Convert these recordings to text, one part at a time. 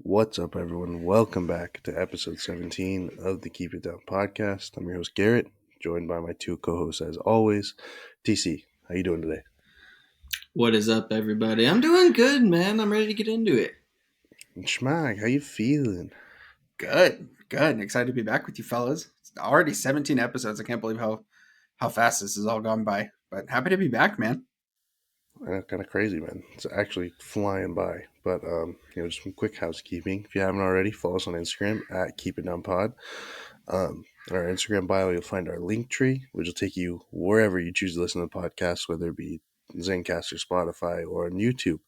What's up, everyone? Welcome back to episode 17 of the Keep It Down podcast. I'm your host, Garrett, joined by my two co-hosts as always. TC, how you doing today? What is up, everybody? I'm doing good, man. I'm ready to get into it. And Schmack, how you feeling? Good. Excited to be back with you fellas. It's already 17 episodes. I can't believe how fast this has all gone by. But happy to be back, man. Kind of crazy, man. It's actually flying by. But, just some quick housekeeping. If you haven't already, follow us on Instagram at Keep It Down Pod. In our Instagram bio, you'll find our link tree, which will take you wherever you choose to listen to the podcast, whether it be Zencastr, Spotify, or on YouTube.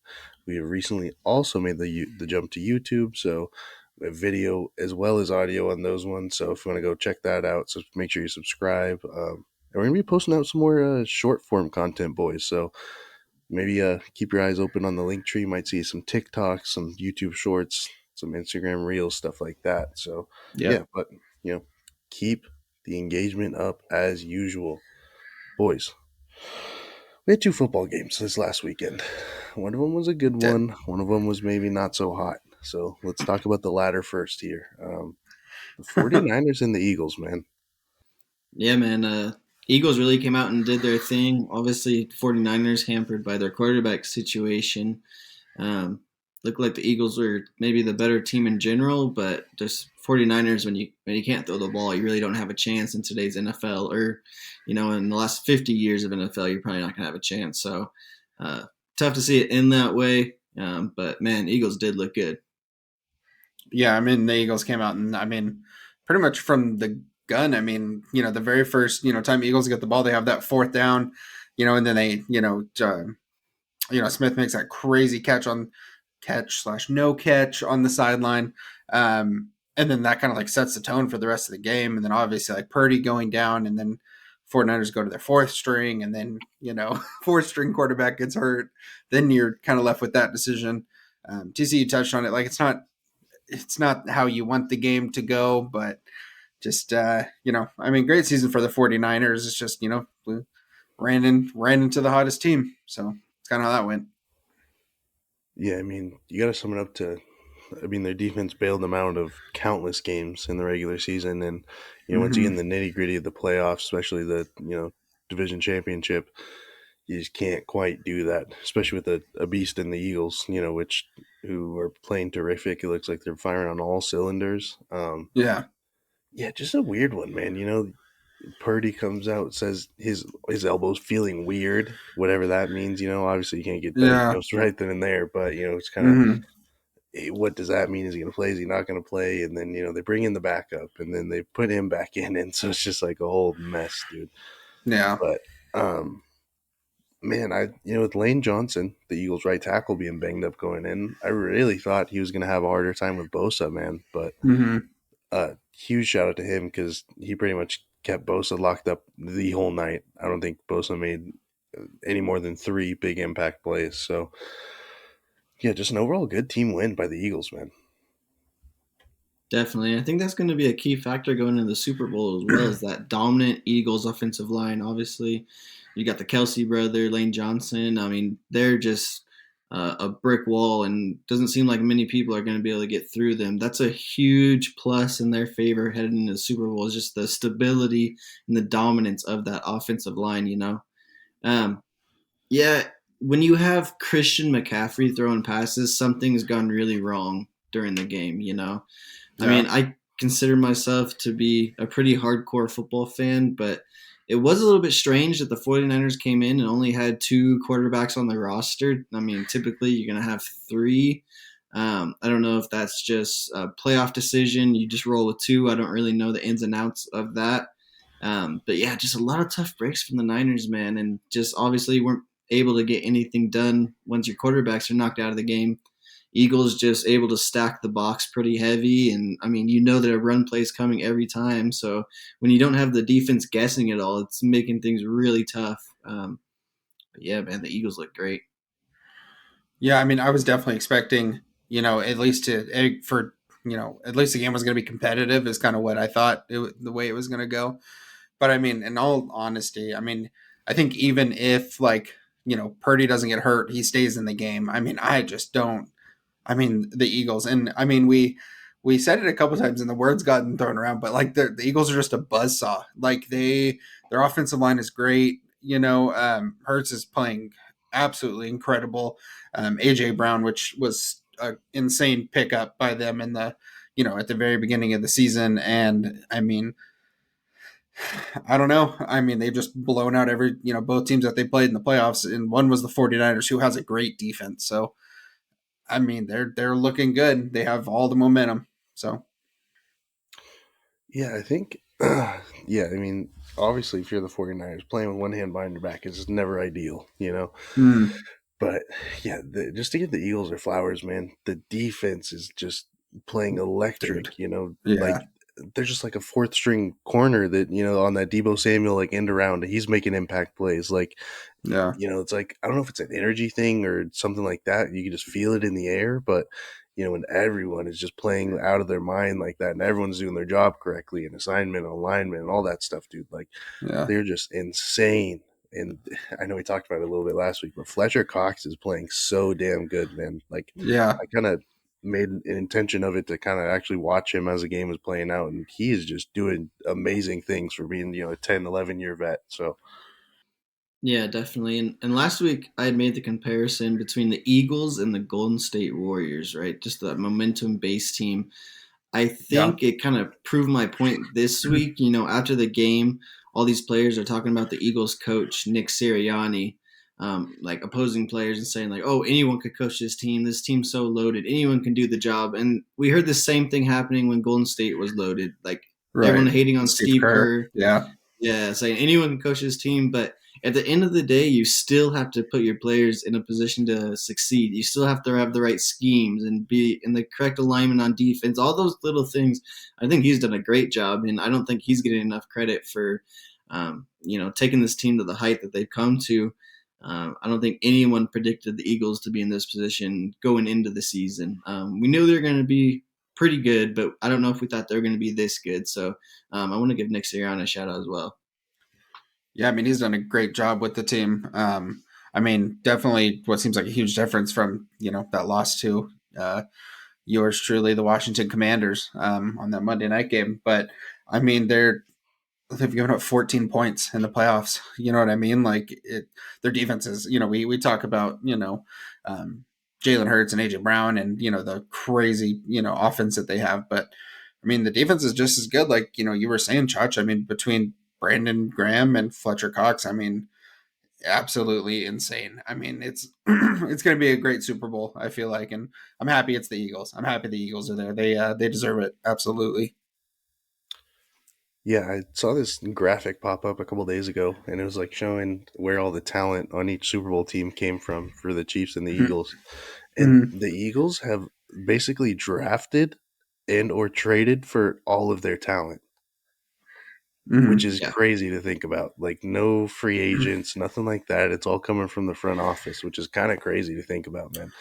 We have recently also made the jump to YouTube, so we have video as well as audio on those ones. So if you want to go check that out, so make sure you subscribe. And we're gonna be posting out some more short form content, boys. So maybe keep your eyes open on the link tree. You might see some TikToks, some YouTube shorts, some Instagram reels, stuff like that. So yeah, but keep the engagement up as usual, boys. We had two football games this last weekend. One of them was a good one. One of them was maybe not so hot. So let's talk about the latter first here. The 49ers and the Eagles, man. Yeah, man. Eagles really came out and did their thing. Obviously, 49ers hampered by their quarterback situation. Um, Looked like the Eagles were maybe the better team in general, but just 49ers, when you can't throw the ball, you really don't have a chance in today's NFL, or in the last 50 years of NFL, you're probably not gonna have a chance. So tough to see it in that way. But man, Eagles did look good. Yeah, the Eagles came out and pretty much from the gun. The very first, time Eagles get the ball, they have that fourth down, and then Smith makes that crazy catch / no catch on the sideline. And then that kind of like sets the tone for the rest of the game. And then obviously like Purdy going down, and then 49ers go to their fourth string, and then, fourth string quarterback gets hurt. Then you're kind of left with that decision. TC, you touched on it. Like, it's not how you want the game to go, but just, great season for the 49ers. It's just, ran into the hottest team. So it's kind of how that went. Yeah, you got to sum it up to, their defense bailed them out of countless games in the regular season. And, once you get in the nitty gritty of the playoffs, especially the, division championship, you just can't quite do that, especially with a beast in the Eagles, who are playing terrific. It looks like they're firing on all cylinders. Yeah, just a weird one, man. Purdy comes out, says his elbow's feeling weird, whatever that means. Obviously you can't get that diagnosed right then and there, but it's kind of, hey, what does that mean? Is he going to play? Is he not going to play? And then they bring in the backup, and then they put him back in, and so it's just like a whole mess, dude. Yeah, but man, with Lane Johnson, the Eagles' right tackle, being banged up going in, I really thought he was going to have a harder time with Bosa, man. But huge shout out to him, because he pretty much kept Bosa locked up the whole night. I don't think Bosa made any more than 3 big impact plays. So, yeah, just an overall good team win by the Eagles, man. Definitely. I think that's going to be a key factor going into the Super Bowl as well, as that dominant Eagles offensive line. Obviously, you got the Kelsey brother, Lane Johnson. They're just a brick wall, and doesn't seem like many people are going to be able to get through them. That's a huge plus in their favor heading into the Super Bowl, is just the stability and the dominance of that offensive line, Yeah, when you have Christian McCaffrey throwing passes, something's gone really wrong during the game, I consider myself to be a pretty hardcore football fan, but it was a little bit strange that the 49ers came in and only had 2 quarterbacks on the roster. Typically you're going to have 3. I don't know if that's just a playoff decision. You just roll with 2. I don't really know the ins and outs of that. But yeah, just a lot of tough breaks from the Niners, man. And just obviously weren't able to get anything done once your quarterbacks are knocked out of the game. Eagles just able to stack the box pretty heavy, and that a run play is coming every time. So when you don't have the defense guessing it all, it's making things really tough. But yeah, man, the Eagles look great. Yeah, I was definitely expecting, at least at least the game was going to be competitive, is kind of what I thought the way it was going to go. But in all honesty, I think even if Purdy doesn't get hurt, he stays in the game. I just don't I mean, the Eagles, and I mean, we said it a couple times, and the words gotten thrown around, but like the Eagles are just a buzzsaw. Like their offensive line is great. Hurts is playing absolutely incredible. AJ Brown, which was an insane pickup by them in the at the very beginning of the season, and I mean, I don't know. I mean, they've just blown out every both teams that they played in the playoffs, and one was the 49ers, who has a great defense. So I mean, they're looking good. They have all the momentum. So Yeah, I think, yeah, I mean, obviously, if you're the 49ers, playing with one hand behind your back is never ideal, you know? mm, But yeah, just to give the Eagles their flowers, man, the defense is just playing dude, electric, yeah, like they're just like a fourth string corner that, on that Debo Samuel, like end around, he's making impact plays. Like, yeah, it's like, I don't know if it's an energy thing or something like that. You can just feel it in the air, but when everyone is just playing out of their mind like that and everyone's doing their job correctly and assignment, alignment, and all that stuff, dude, like yeah, they're just insane. And I know we talked about it a little bit last week, but Fletcher Cox is playing so damn good, man. Like yeah. I kind of made an intention of it to kind of actually watch him as the game was playing out, and he is just doing amazing things for being, a 10, 11-year vet. So Yeah, definitely. And last week I had made the comparison between the Eagles and the Golden State Warriors, right? Just the momentum based team. I Yeah. think it kind of proved my point this week. After the game, all these players are talking about the Eagles coach, Nick Sirianni, like opposing players and saying, like, oh, anyone could coach this team. This team's so loaded. Anyone can do the job. And we heard the same thing happening when Golden State was loaded. Like Right. everyone hating on Steve Steve Kerr. Kerr. Yeah. Yeah, saying anyone can coach this team, but at the end of the day, you still have to put your players in a position to succeed. You still have to have the right schemes and be in the correct alignment on defense. All those little things. I think he's done a great job, and I don't think he's getting enough credit for, taking this team to the height that they've come to. I don't think anyone predicted the Eagles to be in this position going into the season. We knew they were going to be pretty good, but I don't know if we thought they were going to be this good. So I want to give Nick Sirianni a shout out as well. Yeah. I mean, he's done a great job with the team. I mean, definitely what seems like a huge difference from, that loss to yours truly, the Washington Commanders on that Monday night game. But I mean, they've given up 14 points in the playoffs. You know what I mean? Their defenses, we talk about, Jalen Hurts and AJ Brown and, the crazy, offense that they have. But I mean, the defense is just as good. Like, you were saying, Chach, I mean, between Brandon Graham and Fletcher Cox, I mean, absolutely insane. I mean, it's it's going to be a great Super Bowl, I feel like, and I'm happy it's the Eagles. I'm happy the Eagles are there. They deserve it. Absolutely. yeah, I saw this graphic pop up a couple days ago, and it was like showing where all the talent on each Super Bowl team came from for the Chiefs and the Eagles. And Mm-hmm. the Eagles have basically drafted and or traded for all of their talent, which Mm-hmm. is Yeah. crazy to think about. Like no free agents, nothing like that. It's all coming from the front office, which is kind of crazy to think about, man.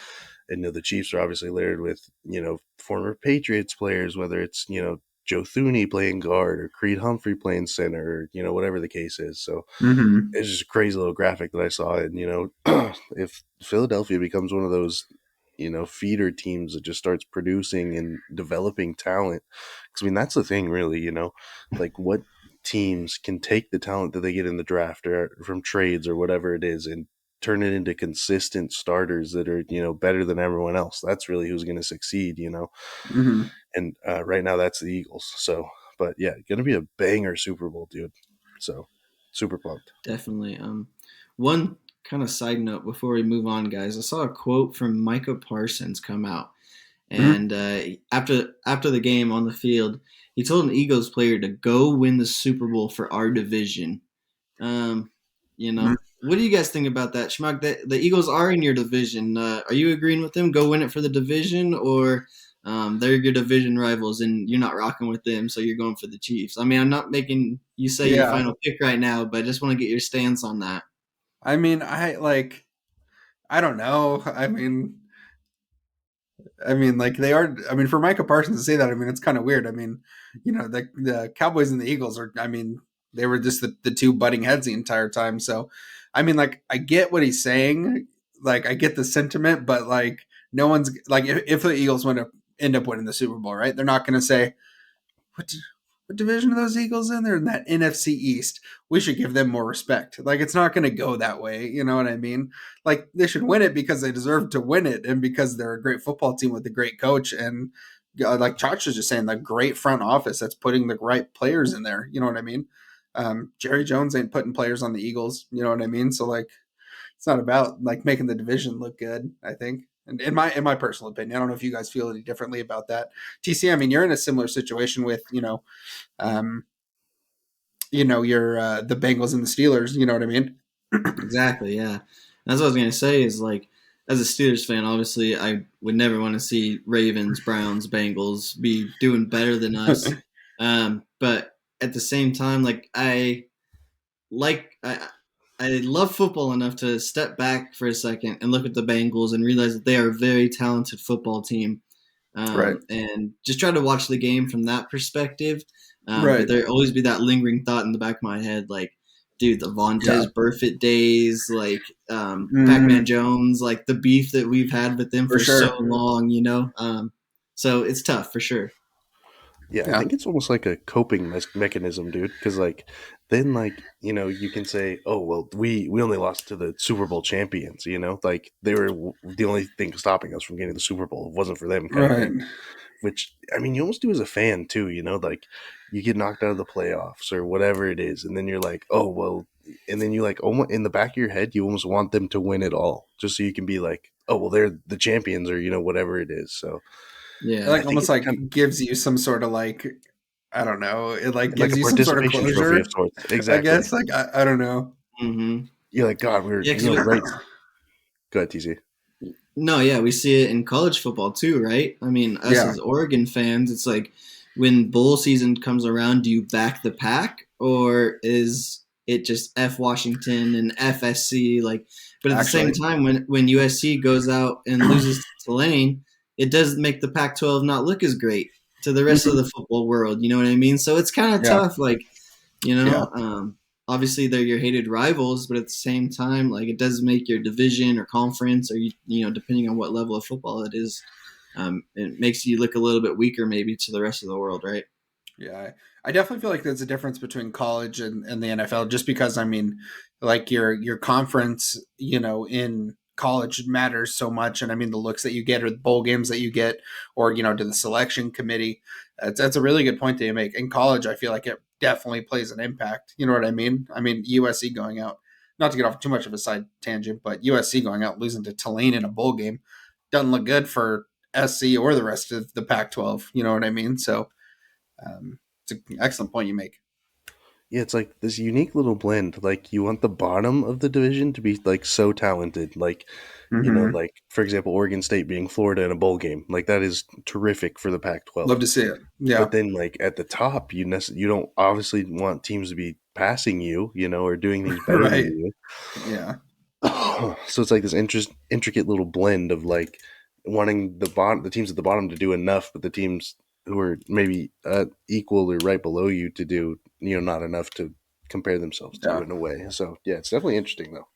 And the Chiefs are obviously layered with, former Patriots players, whether it's, Joe Thuney playing guard or Creed Humphrey playing center, or, whatever the case is. So Mm-hmm. it's just a crazy little graphic that I saw. And, if Philadelphia becomes one of those, feeder teams that just starts producing and developing talent, because I mean, that's the thing, really, like what teams can take the talent that they get in the draft or from trades or whatever it is and turn it into consistent starters that are, better than everyone else. That's really who's going to succeed. Mm-hmm. And right now that's the Eagles. So, but yeah, going to be a banger Super Bowl, dude. So super pumped. Definitely. One kind of side note before we move on, guys. I saw a quote from Micah Parsons come out, Mm-hmm. and after the game on the field, he told an Eagles player to go win the Super Bowl for our division. Um, what do you guys think about that, Schmuck? The Eagles are in your division. Are you agreeing with them? Go win it for the division, or they're your division rivals and you're not rocking with them, so you're going for the Chiefs? I mean, I'm not making you say your Yeah. final pick right now, but I just want to get your stance on that. I mean, I don't know. Like they are. I mean, for Micah Parsons to say that, I mean, it's kind of weird. I mean, the Cowboys and the Eagles are. I mean, they were just the two butting heads the entire time. So, I mean, like I get what he's saying. Like I get the sentiment, but like no one's like if the Eagles end up winning the Super Bowl, right? They're not going to say what what division are those Eagles in? They're in that NFC East. We should give them more respect. Like it's not going to go that way. You know what I mean? Like they should win it because they deserve to win it, and because they're a great football team with a great coach, and like Chach was just saying, the great front office that's putting the right players in there. You know what I mean? Jerry Jones ain't putting players on the Eagles. You know what I mean? So like, it's not about like making the division look good. I think, and in my personal opinion, I don't know if you guys feel any differently about that. TC, I mean, you're in a similar situation with um, your the Bengals and the Steelers. You know what I mean? Exactly, yeah. That's what I was gonna say. Is like, as a Steelers fan, obviously, I would never want to see Ravens, Browns, Bengals be doing better than us. But at the same time, like I love football enough to step back for a second and look at the Bengals and realize that they are a very talented football team, Right. and just try to watch the game from that perspective. But Right. there always be that lingering thought in the back of my head, like, dude, the Yeah. Vontez Burfict days, like Mhm. Pac-Man Jones, like the beef that we've had with them For for so sure. long, so it's tough for sure. Yeah, I Yeah. think it's almost like a coping mechanism, dude. Because like then you can say, oh well, we only lost to the Super Bowl champions. Like they were the only thing stopping us from getting the Super Bowl. It wasn't for them, kind of Right. thing. Which I mean, you almost do as a fan too. Like you get knocked out of the playoffs or whatever it is, and then you're like, oh well, and then you like almost in the back of your head, you almost want them to win it all, just so you can be like, oh well, they're the champions, or whatever it is. So It Yeah, I like think almost it's like kind of gives you some sort of like, I don't know. It like like gives a you some sort of participation trophy of closure. sorts. I Exactly. guess like I don't know. hmm You're like, God, we were, yeah, right. Go ahead, TC. no, yeah, we see it in college football too, right? I mean, us Yeah. as Oregon fans, it's like when bowl season comes around, do you back the pack or is it just F Washington and FSC? Like, but at the same Actually. time, when USC goes out and loses to Tulane, it does make the Pac-12 not look as great to the rest of Mhm. the football world. You know what I mean? So it's kind of Yeah. tough. Like, you Yeah. know, obviously they're your hated rivals, but at the same time, like it does make your division or conference, or depending on what level of football it is, it makes you look a little bit weaker maybe to the rest of the world, right? Yeah, I definitely feel like there's a difference between college and the NFL, just because I mean, like your conference, in college matters so much, and I mean the looks that you get or the bowl games that you get, or to the selection committee. That's a really good point that you make. In college, I feel like it definitely plays an impact. You know what I mean? I mean USC going out, not to get off too much of a side tangent, but USC going out losing to Tulane in a bowl game doesn't look good for SC or the rest of the Pac-12. You know what I mean? So. It's an excellent point you make. Yeah, it's like this unique little blend. Like you want the bottom of the division to be like so talented. Like, Mm-hmm. like for example, Oregon State being Florida in a bowl game. Like that is terrific for the Love Pac-12. to see it. Yeah. But then like at the top, you don't obviously want teams to be passing you, or doing things better than Right. you. Yeah. So it's like this intricate little blend of like wanting the teams at the bottom to do enough, but the teams who are maybe equal or right below you to do not enough to compare themselves to Yeah. in a way. So yeah, it's definitely interesting though.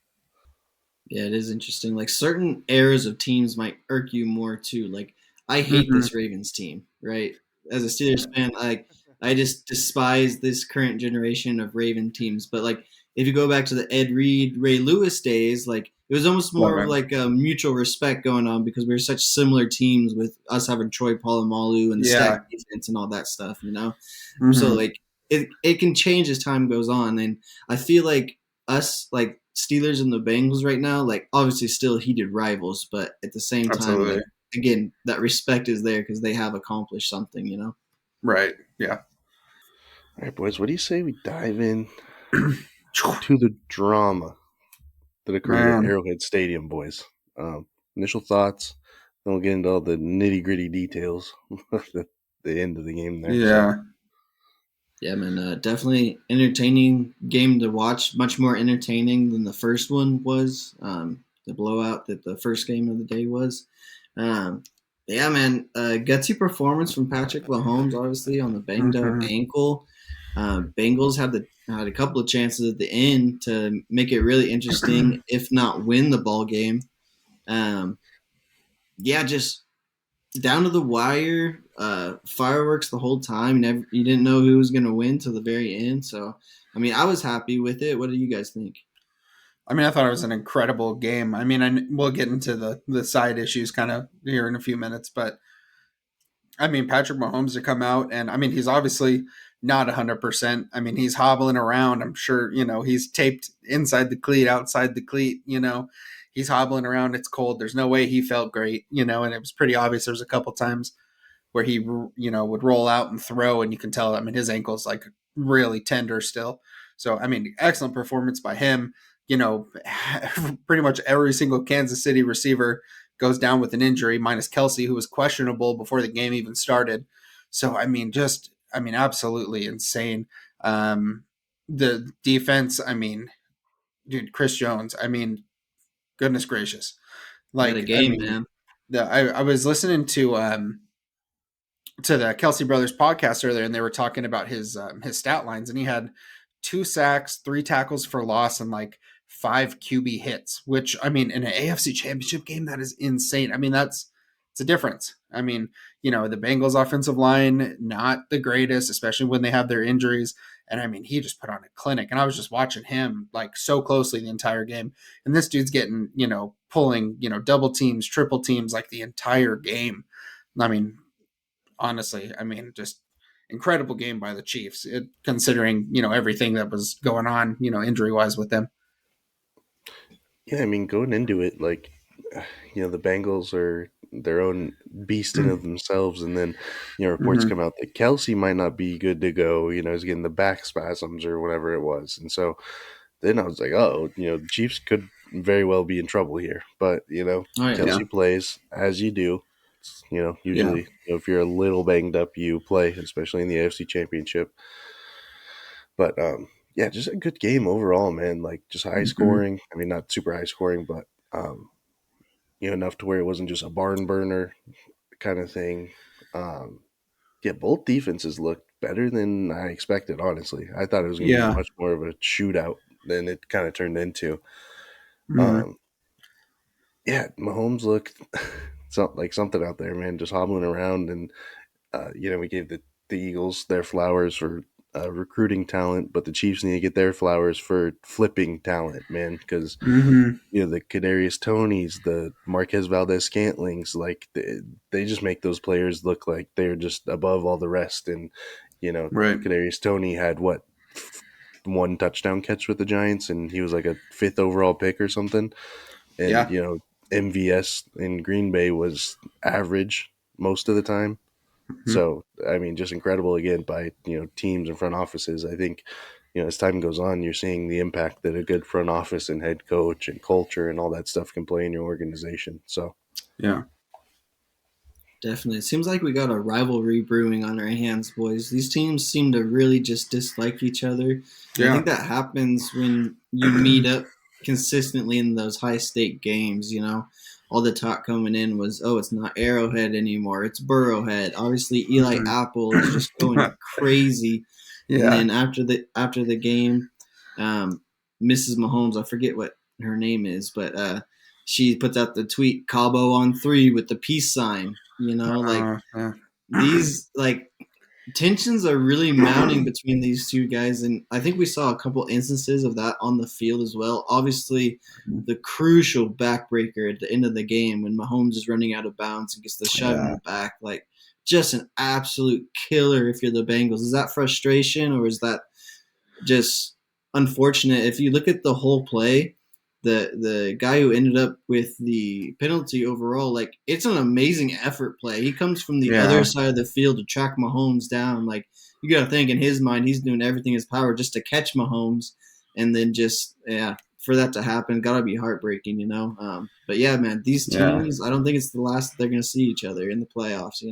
Yeah, it is interesting. Like certain eras of teams might irk you more too. Like I hate Mm-hmm. this Ravens team, right? As a Steelers fan, I just despise this current generation of Raven teams. But like if you go back to the Ed Reed, Ray Lewis days, like it was almost more of Right. like a mutual respect going on because we were such similar teams with us having Troy Polamalu and the Yeah. stack defense and all that stuff. So Mm-hmm. like it can change as time goes on, and I feel like us like Steelers and the Bengals right now, like obviously still heated rivals, but at the same time, Absolutely. like again, that respect is there because they have accomplished something. Right. Yeah. All right, boys, what do you say we dive in to the drama that occurred at Man. Arrowhead Stadium, boys? Um, Initial thoughts, then we'll get into all the nitty gritty details at the end of the game there. So. Yeah. Yeah, man, definitely entertaining game to watch. Much more entertaining than the first one was. The blowout that the first game of the day was. Um, yeah, man, gutsy performance from Patrick Mahomes, obviously on the banged up Mm-hmm. ankle. Bengals had a couple of chances at the end to make it really interesting, if not win the ball game. Um, yeah, just down to the wire, fireworks the whole time. You didn't know who was going to win till the very end. So, I mean, I was happy with it. What do you guys think? I mean, I thought it was an incredible game. I mean, we'll get into the side issues kind of here in a few minutes, but I mean, Patrick Mahomes to come out and I mean, he's obviously not 100%. I mean, he's hobbling around. I'm sure, he's taped inside the cleat, outside the cleat, he's hobbling around. It's cold. There's no way he felt great, and it was pretty obvious. There's a couple times where he, would roll out and throw, and you can tell, I mean, his ankle's like really tender still. So, I mean, excellent performance by him. Pretty much every single Kansas City receiver goes down with an injury, minus Kelsey, who was questionable before the game even started. So, I mean, absolutely insane. The defense, I mean, dude, Chris Jones, I mean, goodness gracious. What a Like, I game, mean, man. I was listening to the Kelsey Brothers podcast earlier, and they were talking about his stat lines, and he had 2 sacks, 3 tackles for loss, and like 5 QB hits. Which I mean, in an AFC Championship game, that is insane. I mean, it's a difference. I mean, the Bengals offensive line not the greatest, especially when they have their injuries. And I mean, he just put on a clinic, and I was just watching him like so closely the entire game. And this dude's getting, pulling, double teams, triple teams like the entire game. I mean, honestly, I mean, just incredible game by the Chiefs, considering, everything that was going on, injury wise with them. Yeah, I mean, going into it, like, the Bengals are their own beast in of themselves, and then, reports Mm-hmm. come out that Kelsey might not be good to go. He's getting the back spasms or whatever it was, and so then I was like, oh, the Chiefs could very well be in trouble here. But Oh yeah. Yeah. Kelsey plays as you do. Yeah. Usually, if you're a little banged up, you play, especially in the AFC Championship. But yeah, just a good game overall, man. Like just high Mm-hmm. scoring. I mean, not super high scoring, but enough to where it wasn't just a barn burner kind of thing. Um, yeah, both defenses looked better than I expected. Honestly, I thought it was going to be Yeah. much more of a shootout than it kind of turned into. Mm-hmm. Um, yeah, Mahomes looked like something out there, man, just hobbling around, and we gave the Eagles their flowers for recruiting talent, but the Chiefs need to get their flowers for flipping talent, man, because Mm-hmm. the Kadarius Tonys, the Marquez Valdez Scantlings, like they just make those players look like they're just above all the rest. And Right. Kadarius Toney had what, 1 touchdown catch with the Giants, and he was like a 5th overall pick or something. And Yeah. MVS in Green Bay was average most of the time. Mm-hmm. So I mean, just incredible again by teams and front offices. I think as time goes on, you're seeing the impact that a good front office and head coach and culture and all that stuff can play in your organization. So Yeah. Definitely. It seems like we got a rivalry brewing on our hands, boys. These teams seem to really just dislike each other. And I Yeah. think that happens when you meet up consistently in those high stake games, All the talk coming in was, oh, it's not Arrowhead anymore, it's Burrowhead. Obviously Eli Apple is just going crazy. And Yeah. then after the game, Mrs. Mahomes, I forget what her name is, but she puts out the tweet, Cabo on 3 with the peace sign. Like Yeah. these like tensions are really mounting between these two guys, and I think we saw a couple instances of that on the field as well. Obviously, the crucial backbreaker at the end of the game when Mahomes is running out of bounds and gets the shove in Yeah. the back, like just an absolute killer if you're the Bengals. Is that frustration or is that just unfortunate? If you look at the whole play, the guy who ended up with the penalty overall, like it's an amazing effort play. He comes from the other Yeah. side of the field to track Mahomes down. Like you got to think in his mind, he's doing everything in his power just to catch Mahomes, and then just for that to happen, gotta be heartbreaking. But yeah, man, these Yeah. teams, I don't think it's the last they're gonna see each other in the playoffs.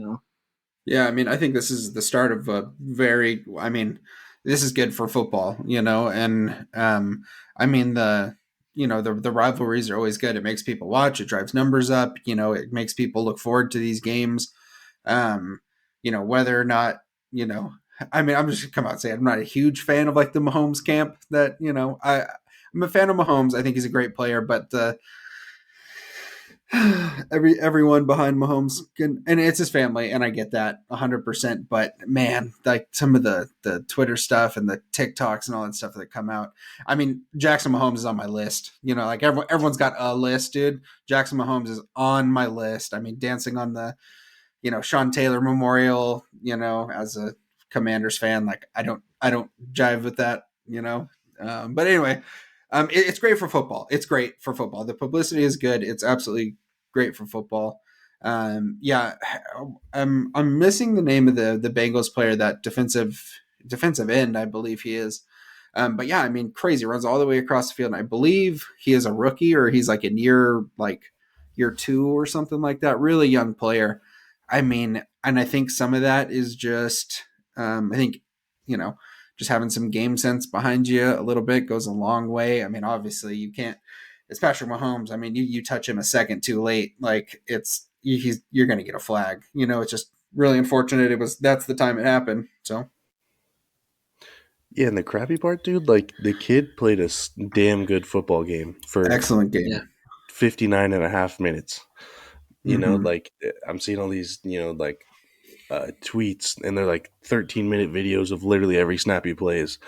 Yeah, I mean, I think this is the start of a very. I mean, this is good for football, and I mean the rivalries are always good. It makes people watch. It drives numbers up. It makes people look forward to these games. Um, whether or not I mean, I'm just gonna come out and say I'm not a huge fan of like the Mahomes camp. I'm a fan of Mahomes. I think he's a great player, but Everyone behind Mahomes and it's his family, and I get that 100%. But man, like some of the Twitter stuff and the TikToks and all that stuff that come out. I mean, Jackson Mahomes is on my list. You know, like everyone's got a list, dude. Jackson Mahomes is on my list. I mean, dancing on the Sean Taylor Memorial. As a Commanders fan, like I don't jive with that. But anyway, it's great for football. It's great for football. The publicity is good. It's absolutely great for football. Yeah, I'm missing the name of the Bengals player, that defensive end, I believe he is. But yeah, I mean, crazy, runs all the way across the field. And I believe he is a rookie, or he's like in year 2 or something like that. Really young player. I mean, and I think some of that is just, I think, just having some game sense behind you a little bit goes a long way. I mean, obviously you can't, it's Patrick Mahomes. I mean, you touch him a second too late, like you're going to get a flag. It's just really unfortunate. That's the time it happened. So Yeah, and the crappy part, dude, like the kid played a damn good football game for excellent game. Yeah. 59 and a half minutes. Mm-hmm. Like I'm seeing all these, like tweets, and they're like 13-minute videos of literally every snap he plays.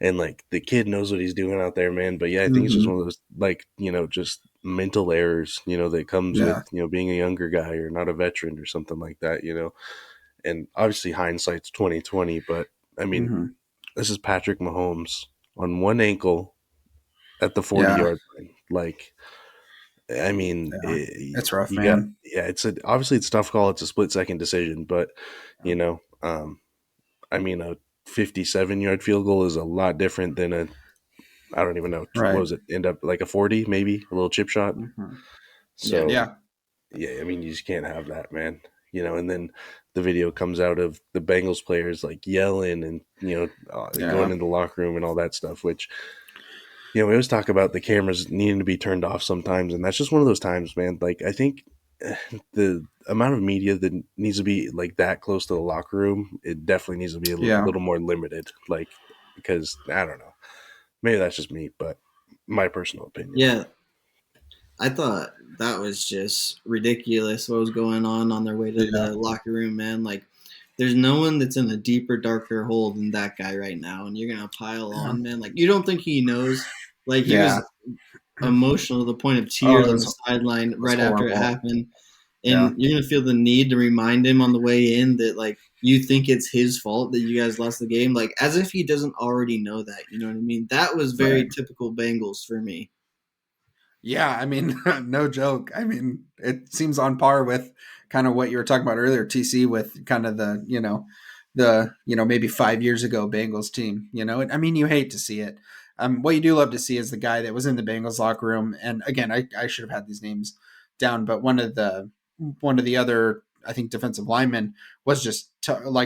And like the kid knows what he's doing out there, man. But yeah, I think it's just Mm-hmm. one of those, like, just mental errors, that comes with, Yeah. being a younger guy or not a veteran or something like that. And obviously hindsight's 2020, but I mean, Mm-hmm. this is Patrick Mahomes on one ankle at the 40 Yeah. yard line. Like, I mean, Yeah. It's rough, you got, man. yeah, obviously it's a tough call. It's a split second decision, but you know, um, I mean, a 57-yard field goal is a lot different than I don't even know, what Right. was it, end up like a 40, maybe a little chip shot. Mm-hmm. Yeah. So Yeah. yeah, I mean, you just can't have that, man. And then the video comes out of the Bengals players like yelling and going Yeah. in the locker room and all that stuff, which we always talk about the cameras needing to be turned off sometimes, and that's just one of those times, man. Like, I think the amount of media that needs to be like that close to the locker room, it definitely needs to be a Yeah. little more limited. Like, because I don't know, maybe that's just me, but my personal opinion. Yeah. I thought that was just ridiculous what was going on their way to Yeah. the locker room, man. Like, there's no one that's in a deeper, darker hole than that guy right now. And you're going to pile Yeah. on, man. Like, you don't think he knows? Like, he Yeah. was emotional to the point of Oh, tears it on was, the sideline it was right after it horrible. happened. Yeah. And you're going to feel the need to remind him on the way in that, like, you think it's his fault that you guys lost the game. Like, as if he doesn't already know that. You know what I mean? That was very Right. typical Bengals for me. Yeah, I mean, no joke. I mean, it seems on par with kind of what you were talking about earlier, TC, with kind of maybe 5 years ago Bengals team. I mean, you hate to see it. What you do love to see is the guy that was in the Bengals locker room, and again, I should have had these names down, but one of the other, I think, defensive linemen was just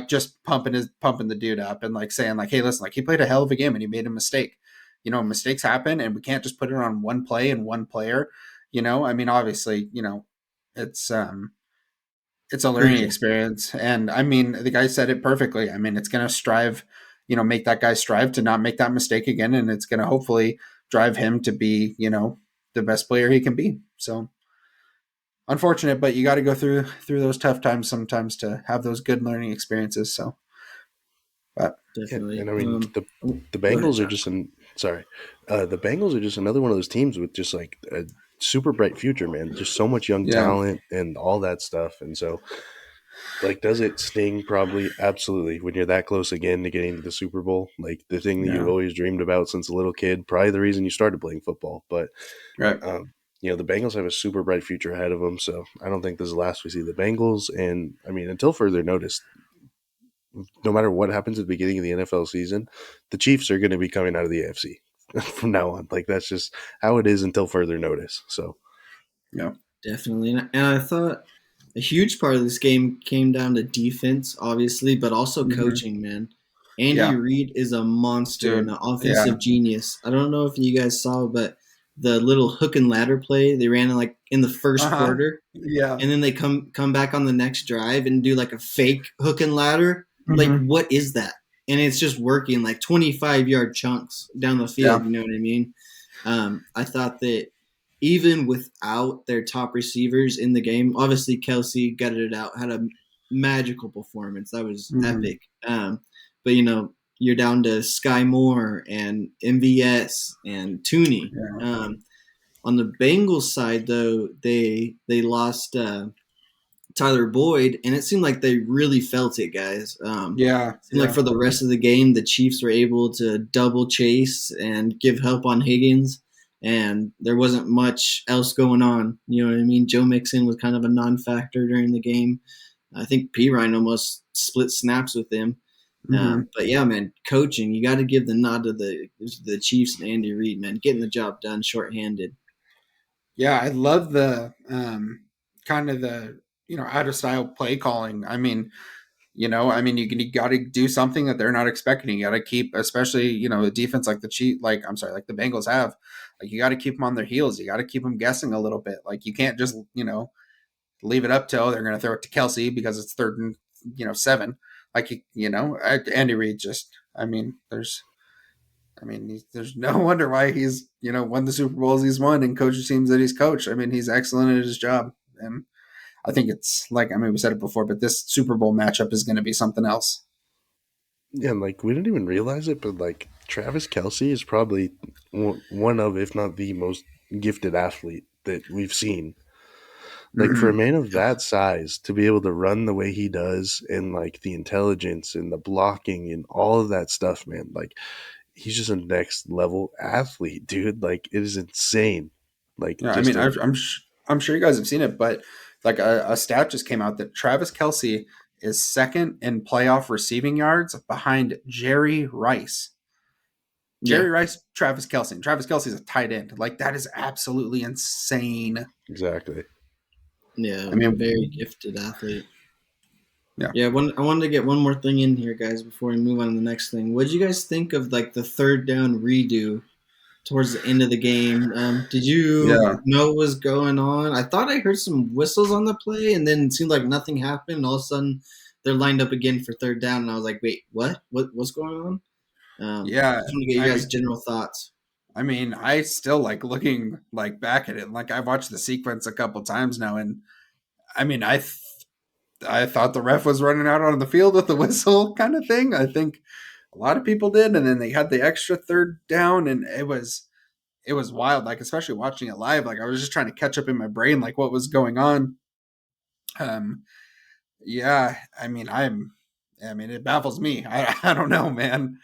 just pumping the dude up and like saying like, hey, listen, like he played a hell of a game and he made a mistake. Mistakes happen, and we can't just put it on one play and one player. I mean, obviously, it's it's a learning Crucial. experience, and I mean, the guy said it perfectly. I mean, it's going to strive, make that guy strive to not make that mistake again, and it's going to hopefully drive him to be, the best player he can be. So unfortunate, but you got to go through those tough times sometimes to have those good learning experiences. So, but Yeah, Definitely. and I mean the Go ahead, Bengals are Josh. just the Bengals are just another one of those teams with just like a super bright future, man. Just so much young yeah, talent and all that stuff, and so like, does it sting? Probably, absolutely. When you're that close again to getting to the Super Bowl, like the thing that you've yeah, always dreamed about since a little kid, probably the reason you started playing football. But right, the Bengals have a super bright future ahead of them, so I don't think this is the last we see the Bengals. And I mean, until further notice, no matter what happens at the beginning of the NFL season, the Chiefs are going to be coming out of the AFC from now on. Like, that's just how it is until further notice. So yeah, Definitely. And I thought a huge part of this game came down to defense, obviously, but also hmm, coaching, man. Andy yeah, Reid is a monster and dude, an yeah, offensive genius. I don't know if you guys saw, but the little hook and ladder play they ran in the first uh-huh, quarter, yeah, and then they come back on the next drive and do like a fake hook and ladder. Like, hmm, what is that? And it's just working like 25-yard chunks down the yeah, field. You know what I mean? I thought that even without their top receivers in the game, obviously Kelsey gutted it out, had a magical performance. That was epic. But you're down to Sky Moore and MVS and Tooney. Yeah. On the Bengals side, though, they lost Tyler Boyd, and it seemed like they really felt it, guys. Yeah. Seemed like for the rest of the game, the Chiefs were able to double chase and give help on Higgins, and there wasn't much else going on. You know what I mean? Joe Mixon was kind of a non-factor during the game. I think P. Ryan almost split snaps with him. But yeah, man, coaching, you got to give the nod to the Chiefs and Andy Reid, man, getting the job done shorthanded. Yeah, I love the kind of the out of style play calling. I mean, you got to do something that they're not expecting. You got to keep, especially a defense like like the Bengals have. Like you got to keep them on their heels. You got to keep them guessing a little bit. Like you can't just leave it up to they're going to throw it to Kelsey because it's 3rd and 7. Like Andy Reid just. There's no wonder why he's won the Super Bowls he's won and coached teams that he's coached. I mean, he's excellent at his job, and I think it's we said it before, but this Super Bowl matchup is going to be something else. Yeah, and we didn't even realize it, but Travis Kelsey is probably one of, if not the most gifted athlete that we've seen. For a man of that size to be able to run the way he does, and the intelligence and the blocking and all of that stuff, man, he's just a next level athlete, dude. It is insane. I'm sure you guys have seen it, but a stat just came out that Travis Kelsey is 2nd in playoff receiving yards behind Jerry Rice. Jerry Rice, Travis Kelsey. And Travis Kelsey's a tight end. That is absolutely insane. Exactly. Yeah, very gifted athlete. Yeah. I wanted to get one more thing in here, guys, before we move on to the next thing. What did you guys think of the 3rd down redo towards the end of the game? Did you know what was going on? I thought I heard some whistles on the play, and then it seemed like nothing happened. All of a sudden, they're lined up again for 3rd down, and I was like, wait, what? What's going on? I just want to get you guys' general thoughts. I mean, I still looking back at it. I watched the sequence a couple times now, and I mean, I thought the ref was running out on the field with the whistle kind of thing. I think a lot of people did, and then they had the extra 3rd down, and it was wild. Especially watching it live, I was just trying to catch up in my brain, what was going on. Yeah, I mean, it baffles me. I don't know, man.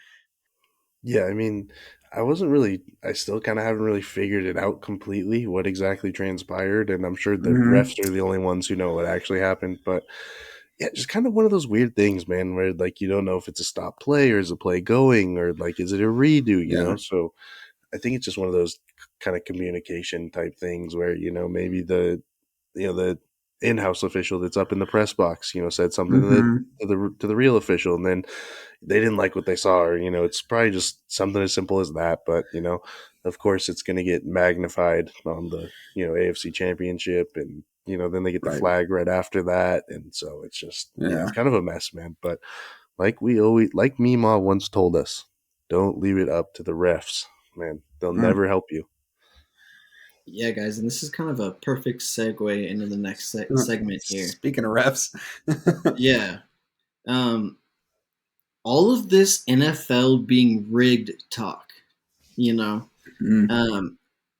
Yeah, I mean, I still kind of haven't really figured it out completely what exactly transpired, and I'm sure the refs are the only ones who know what actually happened, but yeah, just kind of one of those weird things, man, where you don't know if it's a stop play or is a play going, or is it a redo, you know? So I think it's just one of those kind of communication type things where, maybe the in-house official that's up in the press box, said something to the real official, and then they didn't like what they saw, or it's probably just something as simple as that. But of course, it's going to get magnified on the AFC Championship, and then they get the flag right after that, and so it's just it's kind of a mess, man. But like Meemaw once told us, don't leave it up to the refs, man. They'll never help you. Yeah, guys, and this is kind of a perfect segue into the next segment here. Speaking of refs. Yeah. All of this NFL being rigged talk,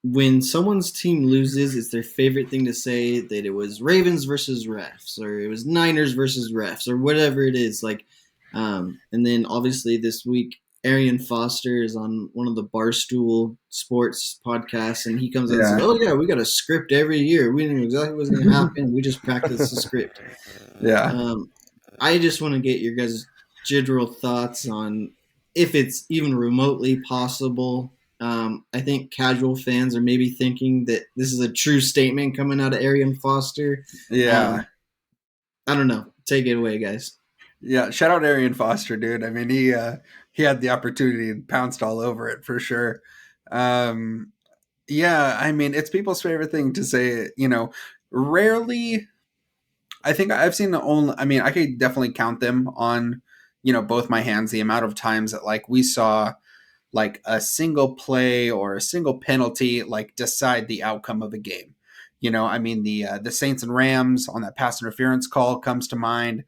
when someone's team loses, it's their favorite thing to say that it was Ravens versus refs, or it was Niners versus refs, or whatever it is. And then obviously this week, Arian Foster is on one of the Barstool Sports podcasts, and he comes out and says, "Oh yeah, we got a script every year. We knew exactly what's going to happen. We just practiced the script." Yeah. I just want to get your guys' general thoughts on if it's even remotely possible. I think casual fans are maybe thinking that this is a true statement coming out of Arian Foster. Yeah. I don't know. Take it away, guys. Yeah, shout out Arian Foster, dude. I mean, he had the opportunity and pounced all over it for sure. Yeah, I mean, it's people's favorite thing to say. Rarely. I think I've seen I could definitely count them on, both my hands, the amount of times that we saw, like a single play or a single penalty like decide the outcome of a game. I mean the Saints and Rams on that pass interference call comes to mind.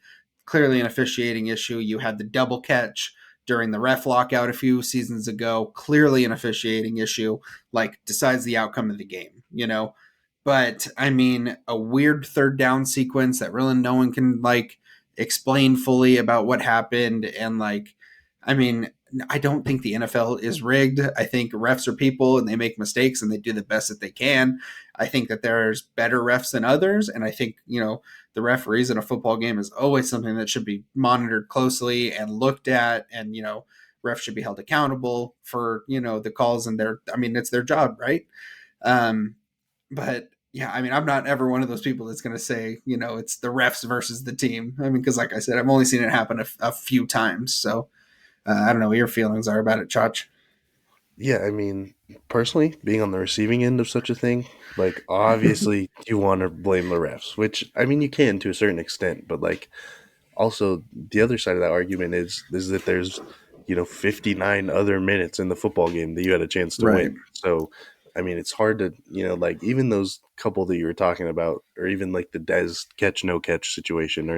Clearly an officiating issue. You had the double catch during the ref lockout a few seasons ago. Clearly an officiating issue, like decides the outcome of the game. But I mean, a weird third down sequence that really no one can like explain fully about what happened. And like, I mean, I don't think the NFL is rigged. I think refs are people and they make mistakes and they do the best that they can. I think that there's better refs than others. And I think, the referees in a football game is always something that should be monitored closely and looked at. And, refs should be held accountable for, the calls and it's their job, right? But yeah, I mean, I'm not ever one of those people that's going to say, it's the refs versus the team. I mean, because like I said, I've only seen it happen a few times. So I don't know what your feelings are about it, Chach. Yeah, I mean, personally, being on the receiving end of such a thing, like, obviously, you want to blame the refs, which, I mean, you can to a certain extent, but, like, also, the other side of that argument is that there's, 59 other minutes in the football game that you had a chance to Right. win. So, I mean, it's hard to, like, even those couple that you were talking about, or even, like, the Dez catch, no catch situation, or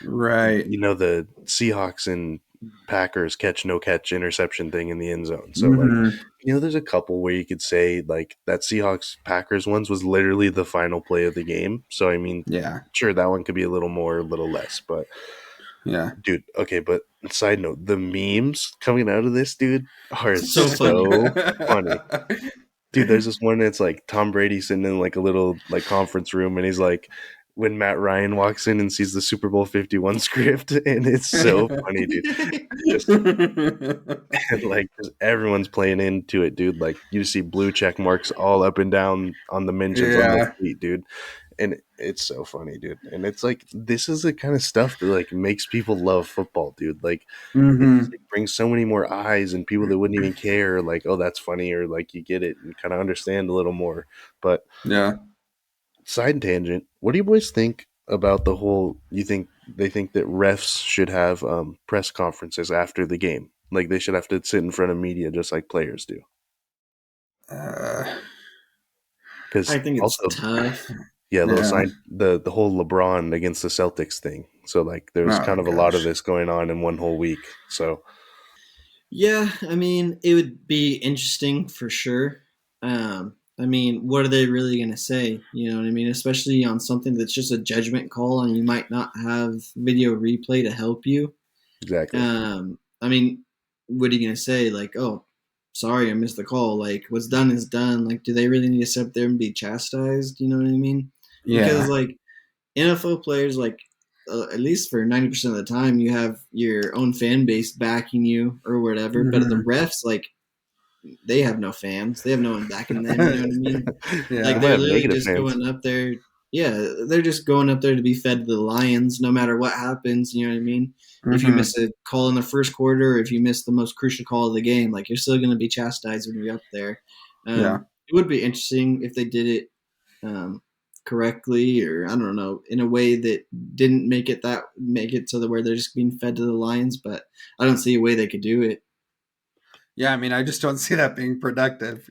Right. the Seahawks and Packers catch, no catch interception thing in the end zone. So, like, Mm-hmm. there's a couple where you could say like that Seahawks Packers ones was literally the final play of the game. So I mean, Yeah. sure, that one could be a little more, a little less, but Yeah. dude, okay. But side note, the memes coming out of this, dude, are So funny. so funny. Dude, there's this one that's like Tom Brady sitting in like a little like conference room, and he's like, when Matt Ryan walks in and sees the Super Bowl 51 script, and it's so funny, dude. Just and like just everyone's playing into it, dude. Like you see blue check marks all up and down on the mentions on the Yeah. tweet, dude. And it's so funny, dude. And it's like this is the kind of stuff that like makes people love football, dude. Like it Mm-hmm. just like, brings so many more eyes and people that wouldn't even care, like, oh, that's funny, or like you get it and kind of understand a little more. But Yeah. side tangent, what do you boys think about the whole? You think they think that refs should have press conferences after the game? Like they should have to sit in front of media just like players do. Uh, Because I think it's also, tough. yeah, they'll yeah. sign the whole LeBron against the Celtics thing. So like, there's Oh kind of a lot of gosh. this going on in one whole week. So Yeah, I mean, it would be interesting for sure. I mean, what are they really going to say? You know what I mean? Especially on something that's just a judgment call and you might not have video replay to help you. exactly, I mean, what are you going to say? Like, oh, sorry, I missed the call. Like, what's done is done. Like, do they really need to sit up there and be chastised? You know what I mean? Because, Yeah. like, NFL players, like, at least for 90% of the time, you have your own fan base backing you or whatever. But the Mm-hmm. refs, like, they have no fans. They have no one backing them. You know what I mean? they Like, Yeah. might they're have literally negative just fans. going up there. Yeah, they're just going up there to be fed to the lions, no matter what happens. You know what I mean? If you Mm-hmm. miss a call in the first quarter, or if you miss the most crucial call of the game, like you're still going to be chastised when you're up there. Yeah. It would be interesting if they did it um, correctly, or I don't know, in a way that didn't make it to the where they're just being fed to the lions. But I don't see a way they could do it. Yeah, I mean, I just don't see that being productive,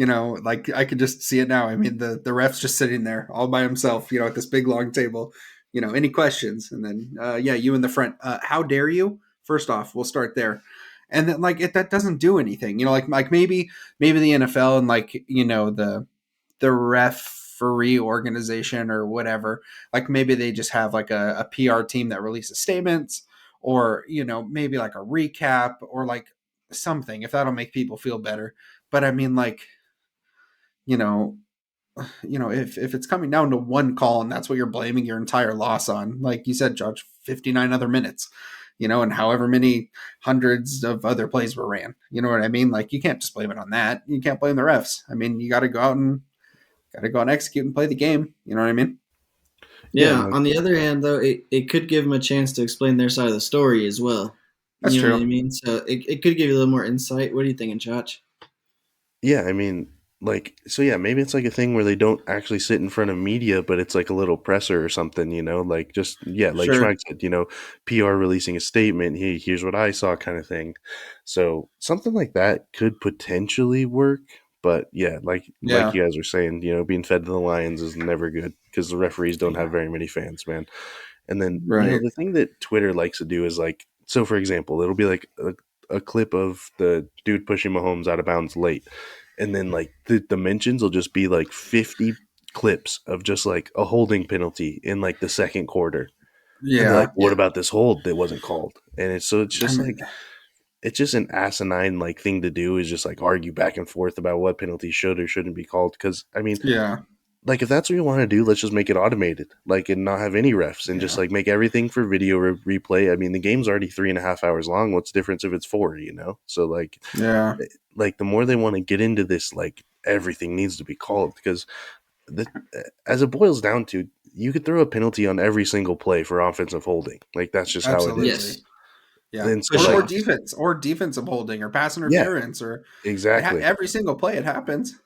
like I could just see it now. I mean, the ref's just sitting there all by himself, at this big long table, any questions? And then, yeah, you in the front, how dare you? First off, we'll start there. And then like that doesn't do anything, like maybe the NFL and like, the referee organization or whatever, like maybe they just have like a PR team that releases statements or, maybe like a recap or like something if that'll make people feel better. But I mean, like, you know, if it's coming down to one call and that's what you're blaming your entire loss on, like you said, Judge, 59 other minutes, and however many hundreds of other plays were ran. You know what I mean? Like you can't just blame it on that. You can't blame the refs. I mean, you got to go out and execute and play the game. You know what I mean? Yeah, Yeah. no, On the other hand, though, it could give them a chance to explain their side of the story as well. That's You know what I true. mean? So it could give you a little more insight. What are you thinking, Chach? yeah. I mean, like, so yeah, maybe it's like a thing where they don't actually sit in front of media, but it's like a little presser or something, like just, yeah, like Sure. Schmack said, PR releasing a statement, hey, here's what I saw kind of thing. So something like that could potentially work. But yeah, like Yeah. you guys were saying, being fed to the lions is never good because the referees don't have very many fans, man. And then, Right. the thing that Twitter likes to do is like, so for example, it'll be like a clip of the dude pushing Mahomes out of bounds late. And then like the mentions will just be like 50 clips of just like a holding penalty in like the second quarter. And they're like, Yeah. what about this hold that wasn't called? And it's I just mean, like, it's just an asinine like thing to do, is just like argue back and forth about what penalty should or shouldn't be called. Because I mean, yeah. like if that's what you want to do, let's just make it automated, like, and not have any refs, and just Yeah. like make everything for video replay. I mean, the game's already 3.5 hours long. What's the difference if it's 4? So Yeah. like the more they want to get into this, like everything needs to be called, because the, as it boils down to, you could throw a penalty on every single play for offensive holding. Like that's just how it is. Absolutely. Yes, Yeah. And so push Or like, offs. defense or defensive holding or pass yeah, interference or exactly. every single play it happens.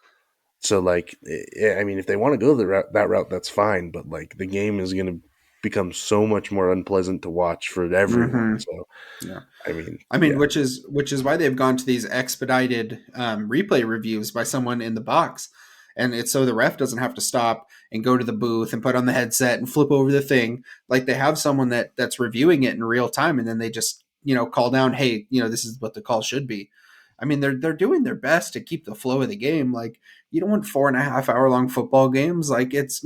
So like, I mean, if they want to go that route, that's fine. But like, the game is going to become so much more unpleasant to watch for everyone. Mm-hmm. So Yeah. I mean, I mean, yeah, which is why they've gone to these expedited replay reviews by someone in the box, and it's so the ref doesn't have to stop and go to the booth and put on the headset and flip over the thing. Like they have someone that's reviewing it in real time, and then they just call down, hey, this is what the call should be. I mean, they're doing their best to keep the flow of the game. Like you don't want 4.5 hour long football games. Like it's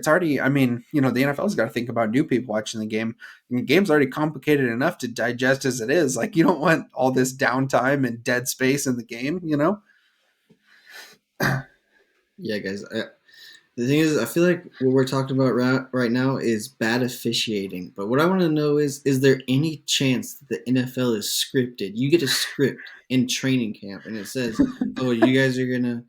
already, I mean, the NFL's got to think about new people watching the game. I mean, the game's already complicated enough to digest as it is. Like, you don't want all this downtime and dead space in the game? Yeah, guys. The thing is, I feel like what we're talking about right now is bad officiating. But what I want to know is there any chance that the NFL is scripted? You get a script in training camp, and it says, "Oh, you guys are gonna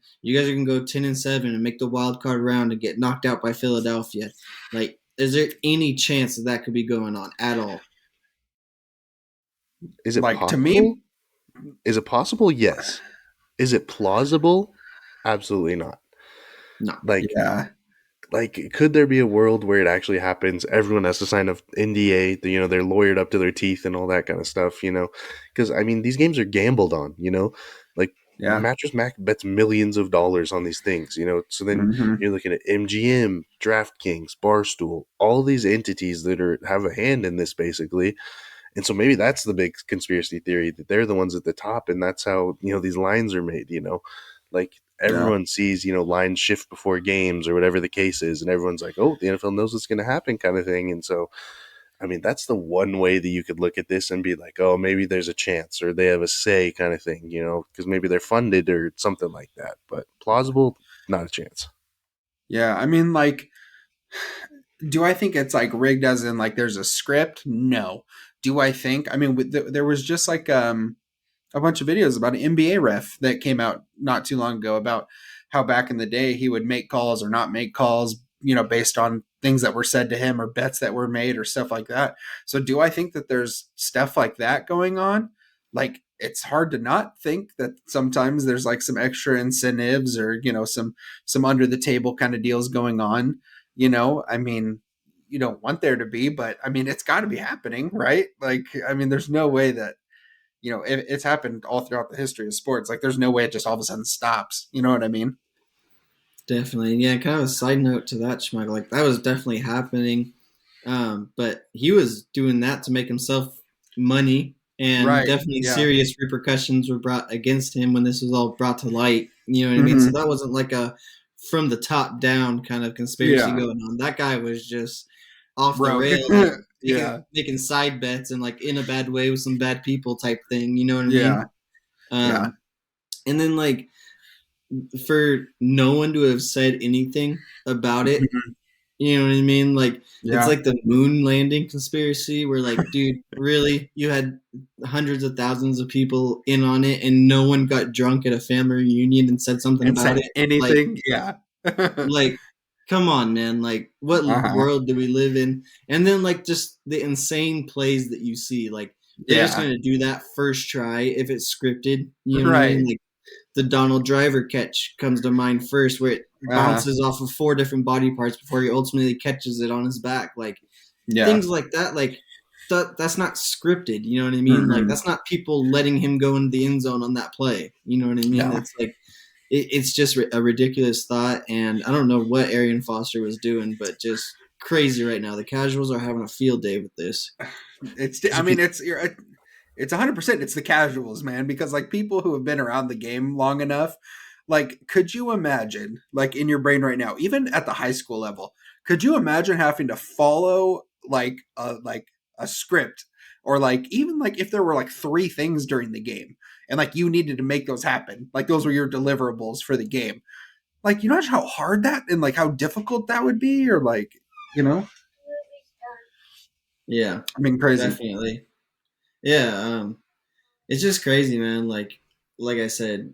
go 10-7 and make the wild card round and get knocked out by Philadelphia." Like, is there any chance that could be going on at all? is it Like, to possible? me, Is it possible? Yes. Is it plausible? Absolutely not. No. Like, yeah, could there be a world where it actually happens? Everyone has to sign a NDA. They're lawyered up to their teeth and all that kind of stuff. Because I mean, these games are gambled on. Like yeah, Mattress Mac bets millions of dollars on these things. So then hmm you're looking at MGM, DraftKings, Barstool, all these entities that have a hand in this, basically. And so maybe that's the big conspiracy theory, that they're the ones at the top, and that's how these lines are made. Like yeah. everyone sees lines shift before games or whatever the case is, and everyone's like, oh, the NFL knows what's going to happen, kind of thing. And so I mean, that's the one way that you could look at this and be like, oh, maybe there's a chance, or they have a say, kind of thing, because maybe they're funded or something like that. But plausible, not a chance. Yeah. I mean, like, do I think it's like rigged as in like there's a script? No. Do I think? I mean, there was just like a bunch of videos about an NBA ref that came out not too long ago about how back in the day he would make calls or not make calls, based on things that were said to him or bets that were made or stuff like that. So do I think that there's stuff like that going on? Like it's hard to not think that sometimes there's like some extra incentives or, some under the table kind of deals going on. I mean, you don't want there to be, but I mean, it's got to be happening, right? Like, I mean, there's no way that it's happened all throughout the history of sports. Like, there's no way it just all of a sudden stops. You know what I mean? Definitely. And yeah, kind of a side note to that, Schmeichel, like that was definitely happening. But he was doing that to make himself money, and Right. definitely Yeah. serious repercussions were brought against him when this was all brought to light. You know what I mean? So hmm that wasn't like a from the top down kind of conspiracy Yeah. going on. That guy was just off the Rogue. rails, like yeah. making side bets and like in a bad way with some bad people type thing. You know what I Yeah. mean? Yeah. And then like for no one to have said anything about it. Mhm. You know what I mean? Like it's Yeah. like the moon landing conspiracy where like, dude, really? You had hundreds of thousands of people in on it and no one got drunk at a family reunion and said something And about said it? anything. Yeah. Like come on, man. Like what uh-huh. world do we live in? And then like just the insane plays that you see. Like they're just Yeah. going to do that first try if it's scripted, you know what I mean? Right. Like the Donald Driver catch comes to mind first, where it Uh-huh. bounces off of 4 different body parts before he ultimately catches it on his back. Like Yeah. things like that, like that's not scripted. You know what I mean? Like Mm-hmm. that's not people letting him go into the end zone on that play. You know what I mean? No. It's like it's just a ridiculous thought, and I don't know what Arian Foster was doing, but just crazy right now. The casuals are having a field day with this. It's. Because I if you mean, it's 100%. It's the casuals, man. Because like people who have been around the game long enough, like, could you imagine, like in your brain right now, even at the high school level, could you imagine having to follow like a script, or like even like if there were like three things during the game, and like you needed to make those happen, like those were your deliverables for the game. Like, you know how hard that and like how difficult that would be, or like, you know, Yeah, I mean, crazy. definitely. Yeah, it's just crazy, man. Like I said,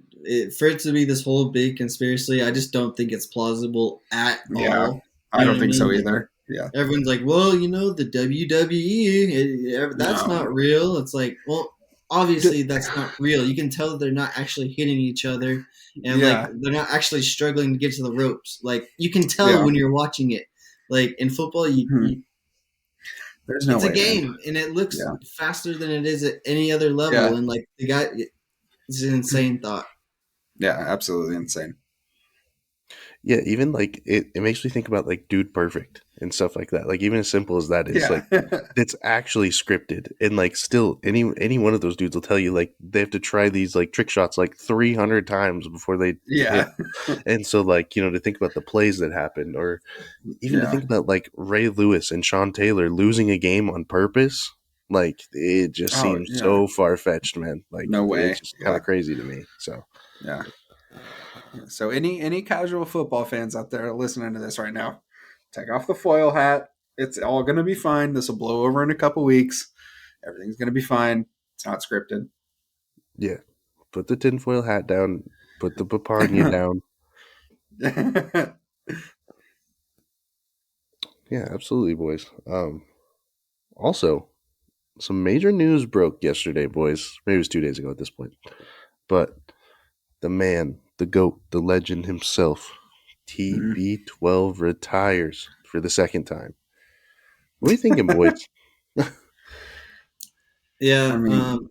for it to be this whole big conspiracy, I just don't think it's plausible at Yeah, all. I You know don't what I think mean? so Like either. Yeah. everyone's like, well, the WWE, that's No. not real. It's like, well, D- obviously that's not real. You can tell that they're not actually hitting each other, and like yeah. they're not actually struggling to get to the ropes. Like you can tell Yeah. when you're watching it. Like in football, Hmm. There's no it's a way, man. game, and it looks Yeah. faster than it is at any other level. Yeah. And like the guy, it's an insane thought. Yeah. Absolutely insane. Yeah, even like it makes me think about like Dude Perfect and stuff like that. Like even as simple as that is, Yeah. like it's actually scripted, and like still any one of those dudes will tell you like they have to try these like trick shots like 300 times before they hit. Yeah. And so like to think about the plays that happened, or even to Yeah. think about like Ray Lewis and Sean Taylor losing a game on purpose, like it just Oh, seems yeah. so far fetched, man. Like No it's way. just kind Yeah. of crazy to me. So Yeah. So any casual football fans out there listening to this right now, take off the foil hat. It's all going to be fine. This will blow over in a couple weeks. Everything's going to be fine. It's not scripted. yeah, put the tinfoil hat down, put the paparnia down. Yeah, absolutely, boys. Also, some major news broke yesterday, boys. Maybe it was 2 days ago at this point. But the man, the GOAT, the legend himself, Mhm. TB12 retires for the second time. What are you thinking, boys? I Yeah, mean,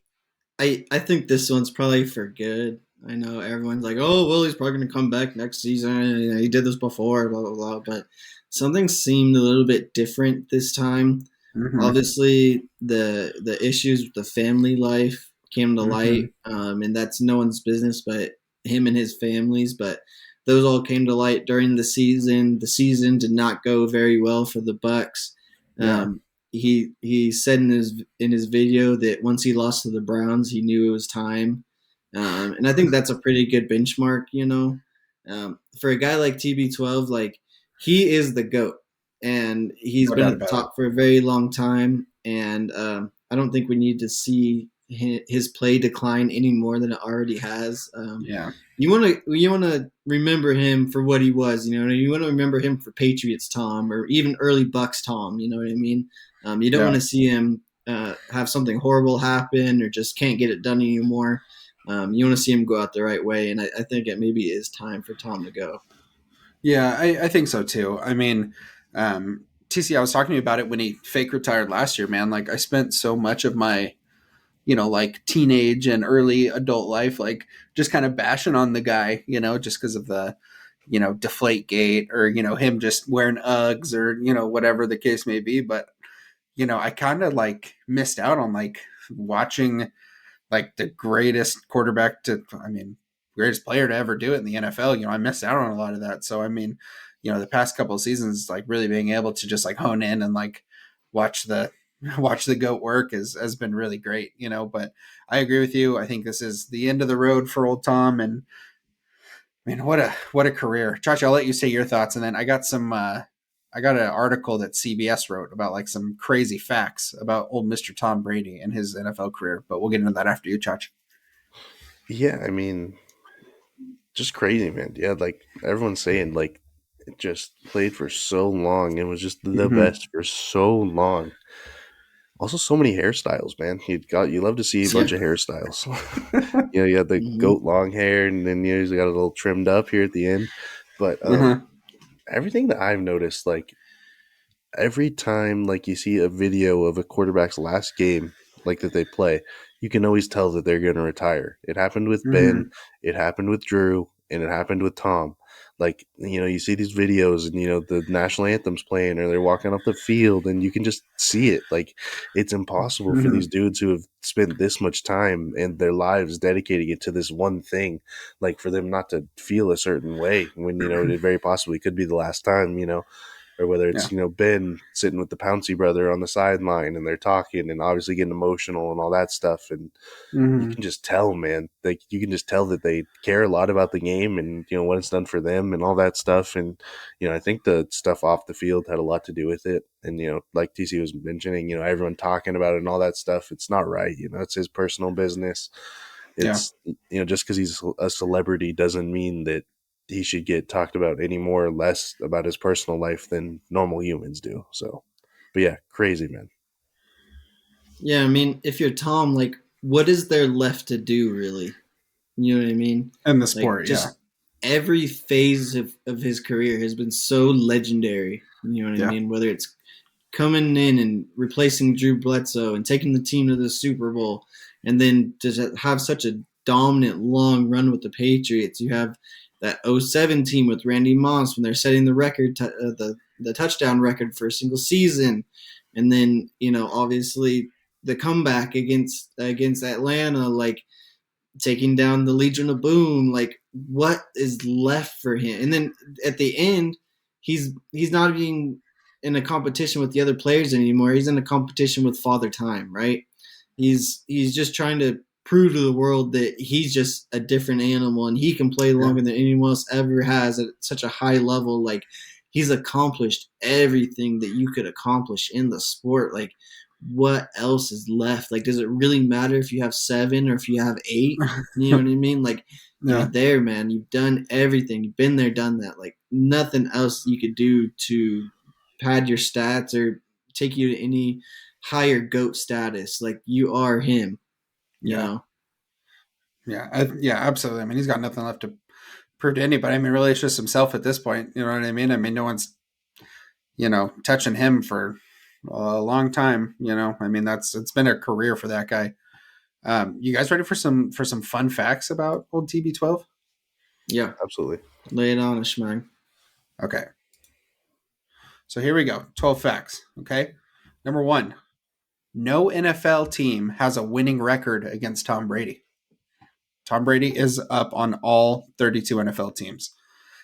I think this one's probably for good. I know everyone's like, oh, well, he's probably going to come back next season. He did this before, blah blah blah. But something seemed a little bit different this time. hmm Obviously, the issues with the family life came to hmm light, and that's no one's business but him and his families. But those all came to light during the season. The season did not go very well for the Bucks. yeah, He said in his video that once he lost to the Browns, he knew it was time, and I think that's a pretty good benchmark. For a guy like TB12, like he is the goat, and he's no been doubt at the about it. top for a very long time. And I don't think we need to see his play decline any more than it already has. Yeah, You want to remember him for what he was. You want to remember him for Patriots Tom, or even early Bucks Tom. You know what I mean? You don't want yeah, to see him have something horrible happen or just can't get it done anymore. You want to see him go out the right way, and I think it maybe is time for Tom to go. yeah. I think so too. I mean, TC, I was talking to you about it when he fake retired last year, man. Like, I spent so much of my like teenage and early adult life, like just kind of bashing on the guy, just because of the, deflate gate, or, him just wearing Uggs, or, whatever the case may be. But, I kind of like missed out on like watching like the greatest quarterback I mean, greatest player to ever do it in the NFL. I missed out on a lot of that. So, I mean, the past couple of seasons, like really being able to just like hone in and like watch the, watch the goat work has been really great, but I agree with you. I think this is the end of the road for old Tom. And I mean, what a career. Chachi, I'll let you say your thoughts. And then I got an article that CBS wrote about like some crazy facts about old Mr. Tom Brady and his NFL career, but we'll get into that after you, Chachi. Yeah, I mean, just crazy, man. Yeah, like everyone's saying, like it just played for so long and was just the Mm-hmm. best for so long. Also, so many hairstyles, man. You love to see a Yeah. bunch of hairstyles. You had the Hmm. goat long hair, and then you got a little trimmed up here at the end. But Uh-huh. everything that I've noticed, like every time like you see a video of a quarterback's last game like that they play, you can always tell that they're going to retire. It happened with Ben, Hmm. it happened with Drew, and it happened with Tom. Like, you see these videos and the national anthem's playing or they're walking off the field and you can just see it. Like, it's impossible for these Hmm. dudes who have spent this much time and their lives dedicating it to this one thing, like for them not to feel a certain way when it very possibly could be the last time. Or whether Yeah. it's Ben sitting with the Pouncey brother on the sideline and they're talking and obviously getting emotional and all that stuff, and you Hmm. can just tell, man, like you can just tell that they care a lot about the game and what it's done for them and all that stuff. And I think the stuff off the field had a lot to do with it. And like TC was mentioning, everyone talking about it and all that stuff, it's not right. It's his personal business. Yeah. It's just because he's a celebrity doesn't mean that he should get talked about any more or less about his personal life than normal humans do. So, but yeah, crazy, man. Yeah, I mean, if you're Tom, like, what is there left to do, really? You know what I mean? And the Like, sport, yeah. just every phase of his career has been so legendary. You know what I Yeah. mean? Whether it's coming in and replacing Drew Bledsoe and taking the team to the Super Bowl, and then to have such a dominant long run with the Patriots. You have that '07 team with Randy Moss when they're setting the record, the touchdown record for a single season, and then obviously the comeback against Atlanta, like taking down the Legion of Boom. Like, what is left for him? And then at the end, he's not even in a competition with the other players anymore. He's in a competition with Father Time, right? He's just trying to prove to the world that he's just a different animal and he can play Yeah. longer than anyone else ever has at such a high level. Like, he's accomplished everything that you could accomplish in the sport. Like, what else is left? Like, does it really matter if you have 7 or if you have 8? You know what I mean? Like, you're Yeah. there, man. You've done everything. You've been there, done that. Like, nothing else you could do to pad your stats or take you to any higher GOAT status. Like, you are him, you Yeah. know? Yeah. Yeah, absolutely. I mean, he's got nothing left to prove to anybody. I mean, really, it's just himself at this point. You know what I mean? I mean, no one's, touching him for a long time. I mean, it's been a career for that guy. You guys ready for some fun facts about old TB12? Yeah. Absolutely. Lay it on us, man. Okay. So here we go. 12 facts. Okay. Number 1, no NFL team has a winning record against Tom Brady. Tom Brady is up on all 32 NFL teams.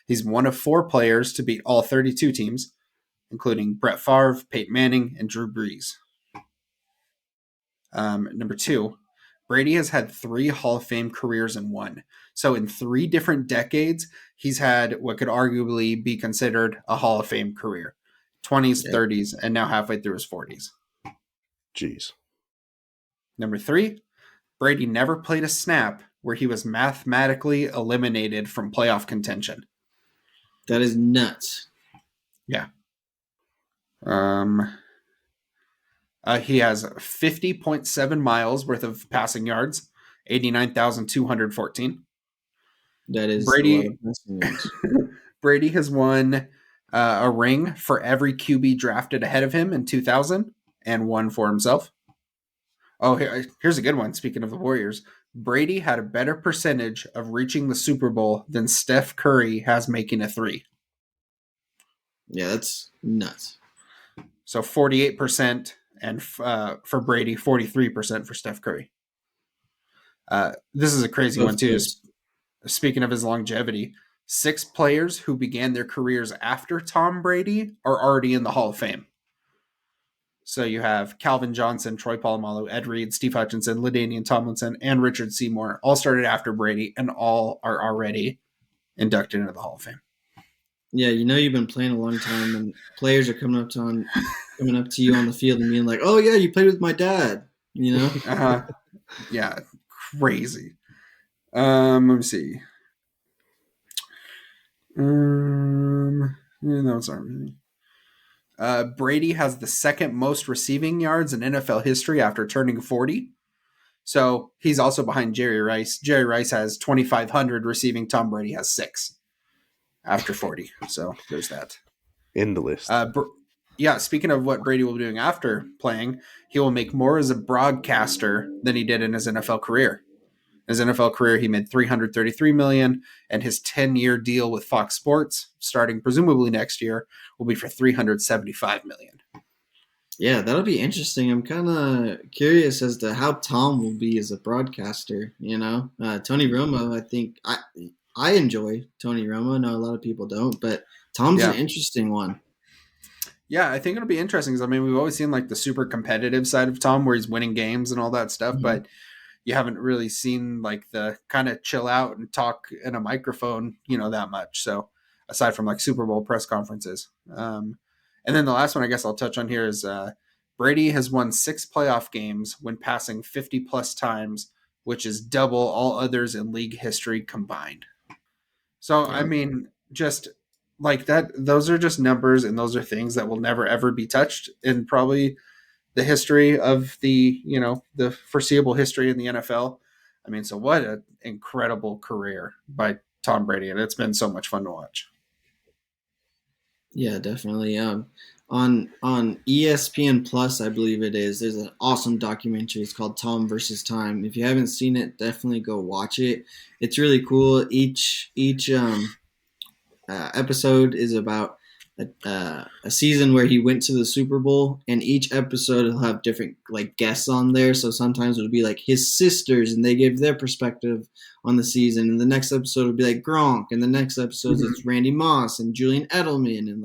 He's one of 4 players to beat all 32 teams, including Brett Favre, Peyton Manning, and Drew Brees. Number 2, Brady has had 3 Hall of Fame careers in one. So in 3 different decades, he's had what could arguably be considered a Hall of Fame career. 20s, Yeah. 30s, and now halfway through his 40s. Jeez. Number 3, Brady never played a snap where he was mathematically eliminated from playoff contention. That is nuts. Yeah. Um, he has 50.7 miles worth of passing yards, 89,214. That is a lot Brady of passing yards. Brady has won a ring for every QB drafted ahead of him in 2000 and one for himself. Oh, here's a good one. Speaking of the Warriors, Brady had a better percentage of reaching the Super Bowl than Steph Curry has making a 3. Yeah, that's nuts. So 48% and for Brady, 43% for Steph Curry. This is a crazy one Both too. goats. Speaking of his longevity, 6 players who began their careers after Tom Brady are already in the Hall of Fame. So you have Calvin Johnson, Troy Polamalu, Ed Reed, Steve Hutchinson, LaDainian Tomlinson, and Richard Seymour all started after Brady and all are already inducted into the Hall of Fame. Yeah, you've been playing a long time, and players are coming up to you on the field and being like, "Oh yeah, you played with my dad." You know? Uh-huh. Yeah, crazy. Let me see. Yeah, no, it's not really. Brady has the second most receiving yards in NFL history after turning 40. So he's also behind Jerry Rice. Jerry Rice has 2,500 receiving. Tom Brady has 6 after 40. So there's that. In the list. Yeah, speaking of what Brady will be doing after playing, he will make more as a broadcaster than he did in his NFL career. In his NFL career, he made $333 million, and his 10-year deal with Fox Sports, starting presumably next year, will be for $375 million. Yeah, that'll be interesting. I'm kind of curious as to how Tom will be as a broadcaster. Tony Romo. I think I enjoy Tony Romo. I know a lot of people don't, but Tom's an interesting one. Yeah, I think it'll be interesting because we've always seen like the super competitive side of Tom, where he's winning games and all that stuff, but you haven't really seen like the kind of chill out and talk in a microphone, that much. So aside from like Super Bowl press conferences. And then the last one I guess I'll touch on here is Brady has won 6 playoff games when passing 50 plus times, which is double all others in league history combined. So, just like that, those are just numbers, and those are things that will never, ever be touched in probably the history of the foreseeable history in the NFL. So what an incredible career by Tom Brady, and it's been so much fun to watch. Yeah, definitely. On ESPN Plus, I believe it is. There's an awesome documentary. It's called Tom versus Time. If you haven't seen it, definitely go watch it. It's really cool. Each episode is about a season where he went to the Super Bowl, and each episode will have different like guests on there. So sometimes it'll be like his sisters, and they give their perspective on the season. And the next episode will be like Gronk, and the next episode it's Randy Moss and Julian Edelman, and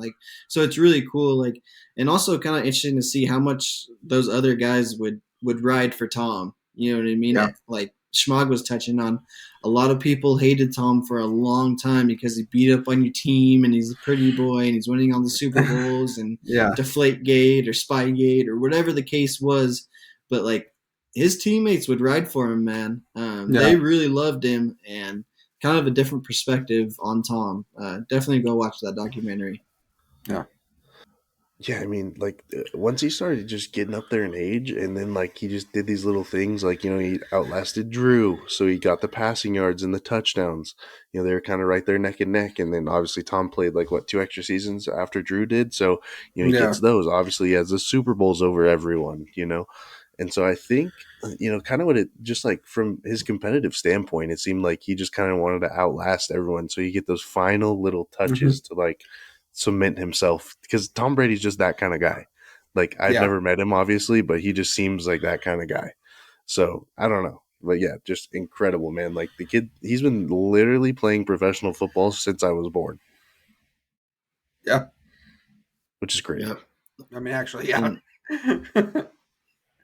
so it's really cool. And also kind of interesting to see how much those other guys would ride for Tom. You know what I mean? Yeah. Like Schmog was touching on, a lot of people hated Tom for a long time because he beat up on your team and he's a pretty boy and he's winning all the Super Bowls and Deflategate or Spygate or whatever the case was. But his teammates would ride for him, man. They really loved him, and kind of a different perspective on Tom. Definitely go watch that documentary. Yeah. Yeah, once he started just getting up there in age, and then he just did these little things, he outlasted Drew, so he got the passing yards and the touchdowns. They were kind of right there neck and neck, and then obviously Tom played 2 extra seasons after Drew did, so he gets those. Obviously, he has the Super Bowls over everyone, and so I think kind of what it just from his competitive standpoint, it seemed like he just kind of wanted to outlast everyone, so you get those final little touches to cement himself, because Tom Brady's just that kind of guy. I've never met him obviously, but he just seems like that kind of guy. So I don't know, but yeah, just incredible, man. The kid, he's been literally playing professional football since I was born. Yeah, which is great. Yep. Actually, yeah.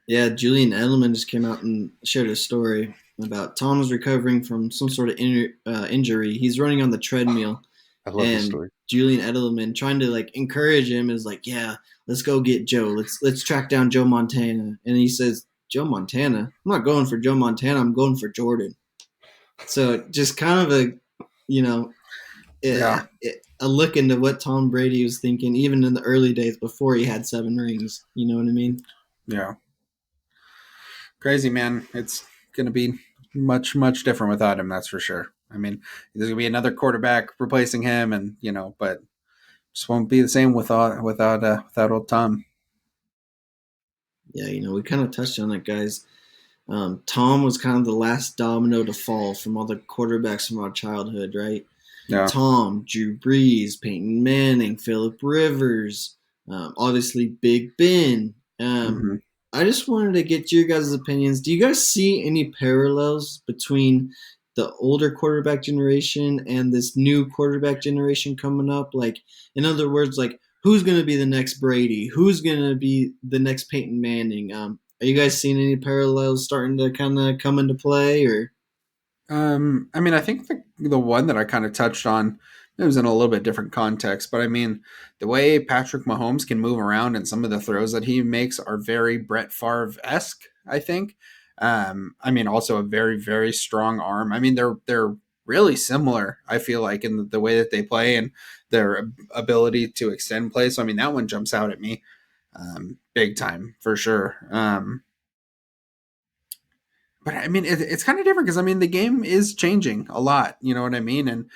Yeah, Julian Edelman just came out and shared a story about Tom was recovering from some sort of injury. He's running on the treadmill. I love this story. Julian Edelman trying to encourage him is yeah, let's go get Joe. Let's track down Joe Montana. And he says, Joe Montana? I'm not going for Joe Montana. I'm going for Jordan. So just kind of a look into what Tom Brady was thinking, even in the early days before he had 7 rings. You know what I mean? Yeah. Crazy, man. It's going to be much, much different without him. That's for sure. There's going to be another quarterback replacing him, and but just won't be the same without old Tom. Yeah, we kind of touched on it, guys. Tom was kind of the last domino to fall from all the quarterbacks from our childhood, right? Yeah. Tom, Drew Brees, Peyton Manning, Phillip Rivers, obviously Big Ben. I just wanted to get your guys' opinions. Do you guys see any parallels between the older quarterback generation and this new quarterback generation coming up? In other words, who's going to be the next Brady? Who's going to be the next Peyton Manning? Are you guys seeing any parallels starting to kind of come into play? Or I think the one that I kind of touched on, it was in a little bit different context, but the way Patrick Mahomes can move around and some of the throws that he makes are very Brett Favre-esque, I think. Also a very, very strong arm. They're really similar, I feel like, in the way that they play and their ability to extend play. So, I mean, that one jumps out at me big time for sure. But I mean, it's kind of different because I mean, the game is changing a lot. You know what I mean? And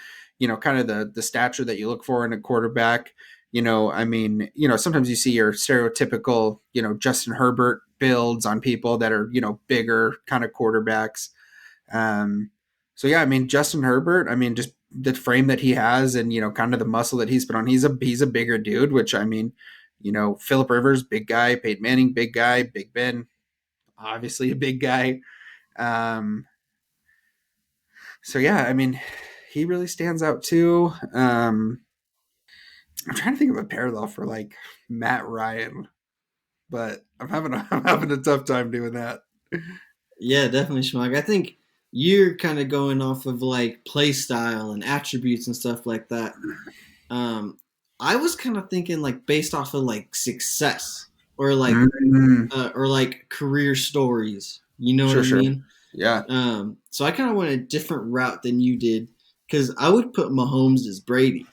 kind of the stature that you look for in a quarterback. I mean, sometimes you see your stereotypical, Justin Herbert builds on people that are bigger kind of quarterbacks. Um, so yeah, I mean, Justin Herbert. I mean, just the frame that he has, and kind of the muscle that he's put on. He's a bigger dude. Which I mean, Philip Rivers, big guy. Peyton Manning, big guy. Big Ben, obviously a big guy. Um, so yeah, I mean, he really stands out too. I'm trying to think of a parallel for like Matt Ryan, but I'm having a tough time doing that. Yeah, definitely, Schmug. I think you're kind of going off of like play style and attributes and stuff like that. Um, I was kind of thinking like based off of like success Mm-hmm. or like career stories. You know what Sure, I sure. mean? Yeah. So I kind of went a different route than you did because I would put Mahomes as Brady,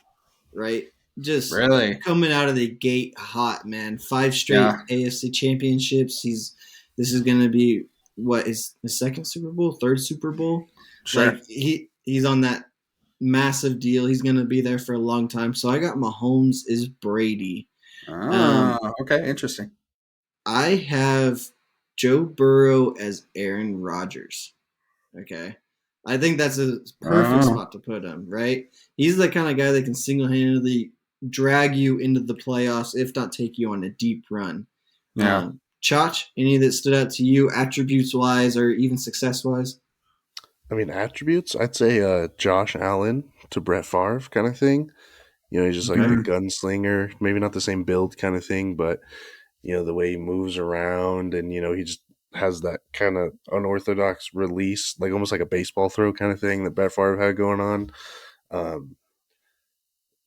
right? Just Really? coming out of the gate hot, man. 5 straight Yeah. AFC championships. This is gonna be what is the second Super Bowl, third Super Bowl. Sure. Like he's on that massive deal. He's gonna be there for a long time. So I got Mahomes is Brady. Um, Okay. Interesting. I have Joe Burrow as Aaron Rodgers. Okay. I think that's a perfect Oh, spot to put him, right? He's the kind of guy that can single handedly drag you into the playoffs, if not take you on a deep run. yeah. Chach, any that stood out to you, attributes wise or even success wise? I mean, attributes, I'd say Josh Allen to Brett Favre kind of thing. He's just like Okay. the Mm, gunslinger, maybe not the same build kind of thing, but, the way he moves around and, he just has that kind of unorthodox release, like almost like a baseball throw kind of thing that Brett Favre had going on. Um,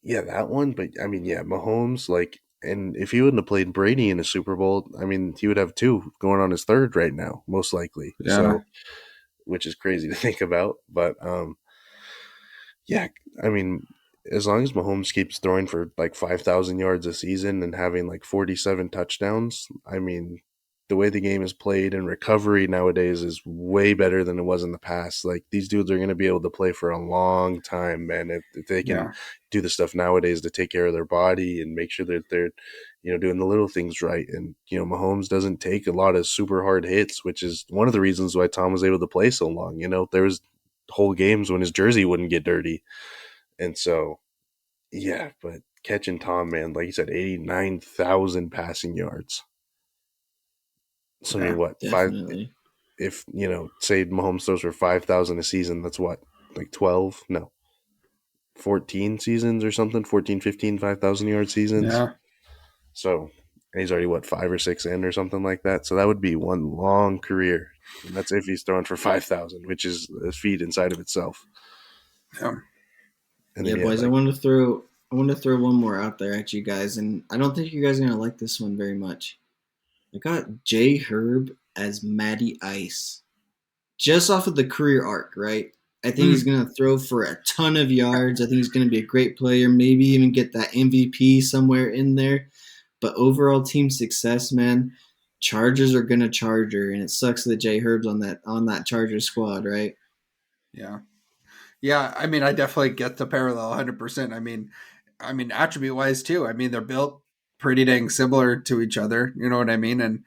yeah, that one. But I mean, yeah, Mahomes, like, and if he wouldn't have played Brady in a Super Bowl, I mean, he would have two going on his third right now, most likely. yeah. So, which is crazy to think about. But yeah, I mean, as long as Mahomes keeps throwing for like 5,000 yards a season and having like 47 touchdowns, I mean, the way the game is played and recovery nowadays is way better than it was in the past. Like, these dudes are going to be able to play for a long time, man. If they can Yeah. do the stuff nowadays to take care of their body and make sure that they're, doing the little things right. And, Mahomes doesn't take a lot of super hard hits, which is one of the reasons why Tom was able to play so long. There was whole games when his jersey wouldn't get dirty. And so, yeah, but catching Tom, man, like you said, 89,000 passing yards. So, I mean, Yeah. what, five, Definitely. if, say Mahomes throws for 5,000 a season, that's what, like 12? No, 14 seasons or something, 14, 15, 5,000 yard seasons. Yeah. So, and he's already, what, 5 or 6 in or something like that. So that would be one long career. And that's if he's throwing for 5,000, which is a feat inside of itself. Yeah. And Yeah, then, yeah, boys, like, I want to throw one more out there at you guys, and I don't think you guys are gonna like this one very much. I got J Herb as Matty Ice. Just off of the career arc, right? I think he's Mm, going to throw for a ton of yards. I think he's going to be a great player, maybe even get that MVP somewhere in there. But overall team success, man, Chargers are going to Charger, and it sucks that Jay Herb's on that Chargers squad, right? yeah. Yeah. I mean, I definitely get the parallel 100%. I mean, attribute wise too. I mean, they're built pretty dang similar to each other. You know what I mean? And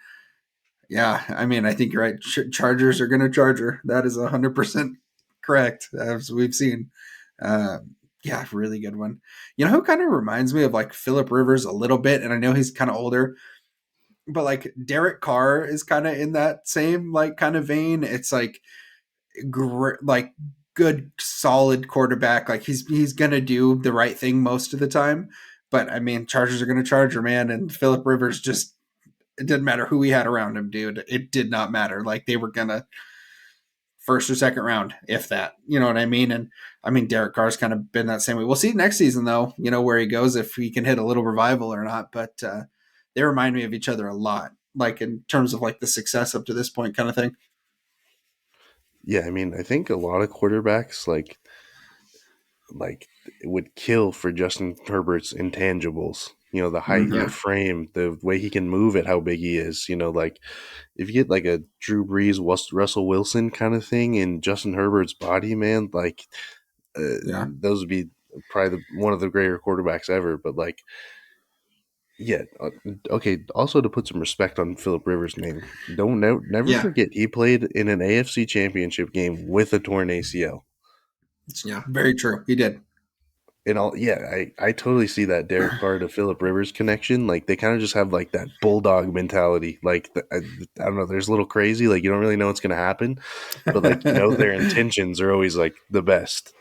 yeah, I mean, I think you're right. Chargers are going to Charger. That is 100% correct, as we've seen. Uh, yeah, really good one. You know who kind of reminds me of like Philip Rivers a little bit, and I know he's kind of older, but like Derek Carr is kind of in that same like kind of vein. It's like like good, solid quarterback. Like he's gonna do the right thing most of the time. But I mean, Chargers are gonna Charger, man, and Philip Rivers just it didn't matter who he had around him, dude. It did not matter. Like they were gonna first or second round, if that. You know what I mean? And I mean, Derek Carr's kind of been that same way. We'll see next season though. Where he goes if he can hit a little revival or not. But they remind me of each other a lot, like in terms of like the success up to this point, kind of thing. yeah, I mean, I think a lot of quarterbacks, like, like it would kill for Justin Herbert's intangibles. You know, the height, Mm-hmm. the Yeah, frame, the way he can move at how big he is. You know, like if you get like a Drew Brees, Russell Wilson kind of thing in Justin Herbert's body, man, like Yeah. those would be probably one of the greater quarterbacks ever. But like, yeah, okay. Also, to put some respect on Philip Rivers' name, never yeah, forget he played in an AFC Championship game with a torn ACL. It's yeah, very true. He did. And all, yeah, I totally see that Derek Carr to Philip Rivers connection. Like they kind of just have like that bulldog mentality. Like I don't know, there's a little crazy. Like you don't really know what's gonna happen, but like you know their intentions are always like the best.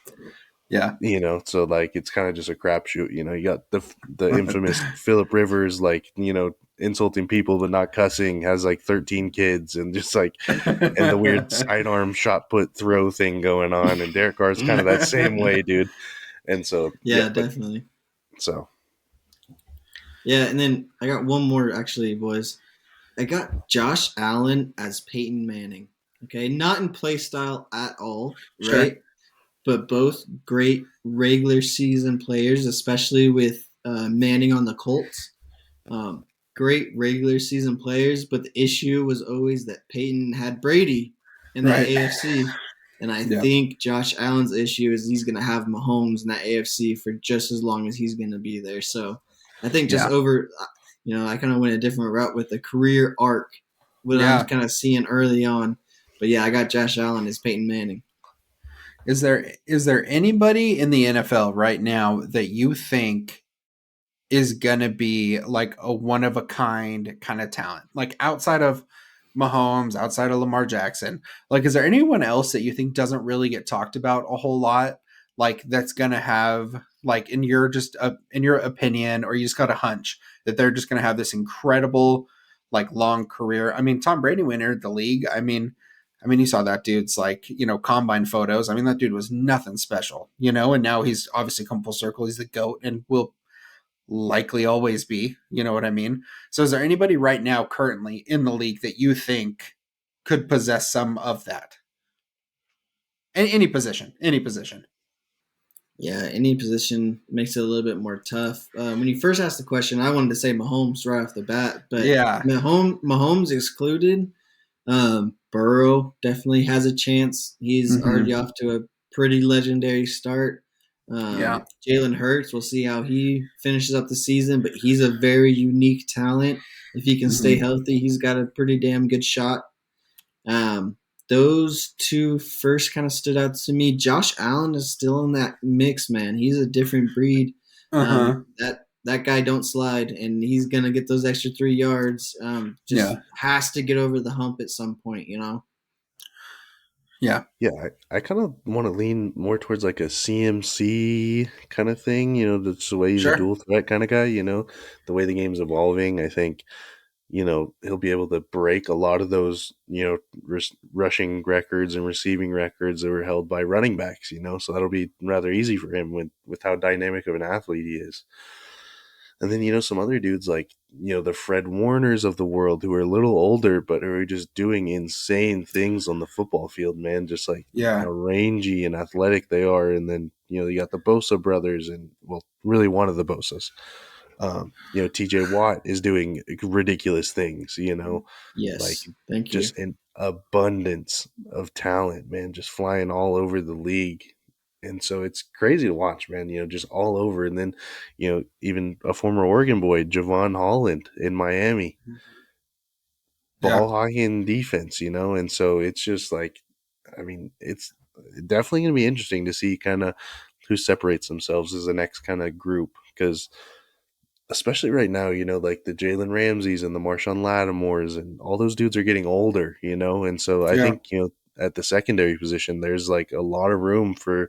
Yeah. You know, so like it's kind of just a crapshoot. You know, you got the infamous Philip Rivers, like insulting people but not cussing, has like 13 kids, and just like and the weird sidearm shot put throw thing going on. And Derek Carr's kind of that same way, dude. And so yeah, yeah, but definitely. so Yeah, and then I got one more actually, boys. I got Josh Allen as Peyton Manning. Okay, not in play style at all, Sure. right? But both great regular season players, especially with Manning on the Colts. Um, Great regular season players, but the issue was always that Peyton had Brady in that Right. AFC. And I Yeah. think Josh Allen's issue is he's going to have Mahomes in that AFC for just as long as he's going to be there. So I think just Yeah. over, I kind of went a different route with the career arc, what I'm Yeah. kind of seeing early on. But yeah, I got Josh Allen as Peyton Manning. Is there anybody in the NFL right now that you think is gonna be like a one of a kind kind of talent? Like outside of Mahomes, outside of Lamar Jackson, like is there anyone else that you think doesn't really get talked about a whole lot? Like that's gonna have like in your opinion, or you just got a hunch that they're just gonna have this incredible like long career. I mean, Tom Brady entered the league. I mean, you saw that dude's like, combine photos. I mean, that dude was nothing special, and now he's obviously come full circle. He's the GOAT and will likely always be. You know what I mean? So is there anybody right now currently in the league that you think could possess some of that? Any position, any position. Yeah, any position makes it a little bit more tough. When you first asked the question, I wanted to say Mahomes right off the bat, but Yeah. Mahomes excluded. Burrow definitely has a chance. He's already Mm-hmm. off to a pretty legendary start. Yeah. Jalen Hurts, we'll see how he finishes up the season, but he's a very unique talent. If he can stay Mm-hmm. healthy, he's got a pretty damn good shot. Um, those two first kind of stood out to me. Josh Allen is still in that mix, man. He's a different breed. Uh-huh. That guy don't slide, and he's gonna get those extra 3 yards. Just Yeah. has to get over the hump at some point. Yeah. yeah, I kind of want to lean more towards like a CMC kind of thing. You know, that's the way he's a Sure. dual threat kind of guy. You know, the way the game's evolving, I think he'll be able to break a lot of those, rushing records and receiving records that were held by running backs, so that'll be rather easy for him with how dynamic of an athlete he is. And then, some other dudes like, the Fred Warners of the world who are a little older, but who are just doing insane things on the football field, man, just like how Yeah. rangy and athletic they are. And then, you got the Bosa brothers and, well, really one of the Bosas. TJ Watt is doing ridiculous things, like Yes, thank you. just an abundance of talent, man, just flying all over the league. And so it's crazy to watch, man, just all over. And then, even a former Oregon boy, Javon Holland in Miami, Yeah. ball hawking defense, and so it's just like, I mean, it's definitely going to be interesting to see kind of who separates themselves as the next kind of group because especially right now, like the Jalen Ramseys and the Marshawn Lattimores and all those dudes are getting older, and so I Yeah. think, at the secondary position, there's like a lot of room for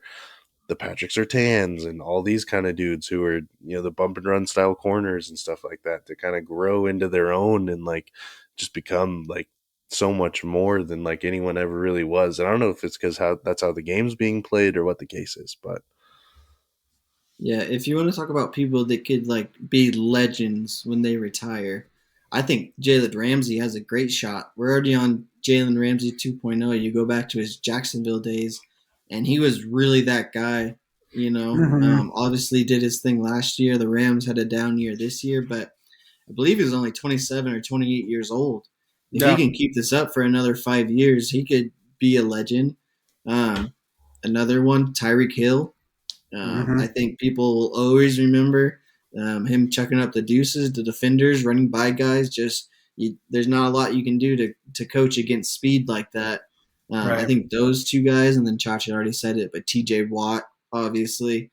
the Patrick Surtains and all these kind of dudes who are, the bump and run style corners and stuff like that to kind of grow into their own and like just become like so much more than like anyone ever really was. And I don't know if it's because that's how the game's being played or what the case is, but Yeah, if you want to talk about people that could like be legends when they retire, I think Jalen Ramsey has a great shot. We're already on Jalen Ramsey 2.0. You go back to his Jacksonville days, and he was really that guy. Obviously did his thing last year. The Rams had a down year this year, but I believe he's only 27 or 28 years old. If he Yeah. can keep this up for another 5 years, he could be a legend. Another one, Tyreek Hill. I think people will always remember him chucking up the deuces, the defenders, running by guys. There's not a lot you can do to coach against speed like that. I Right. think those two guys, and then Chacha already said it, but T.J. Watt, obviously,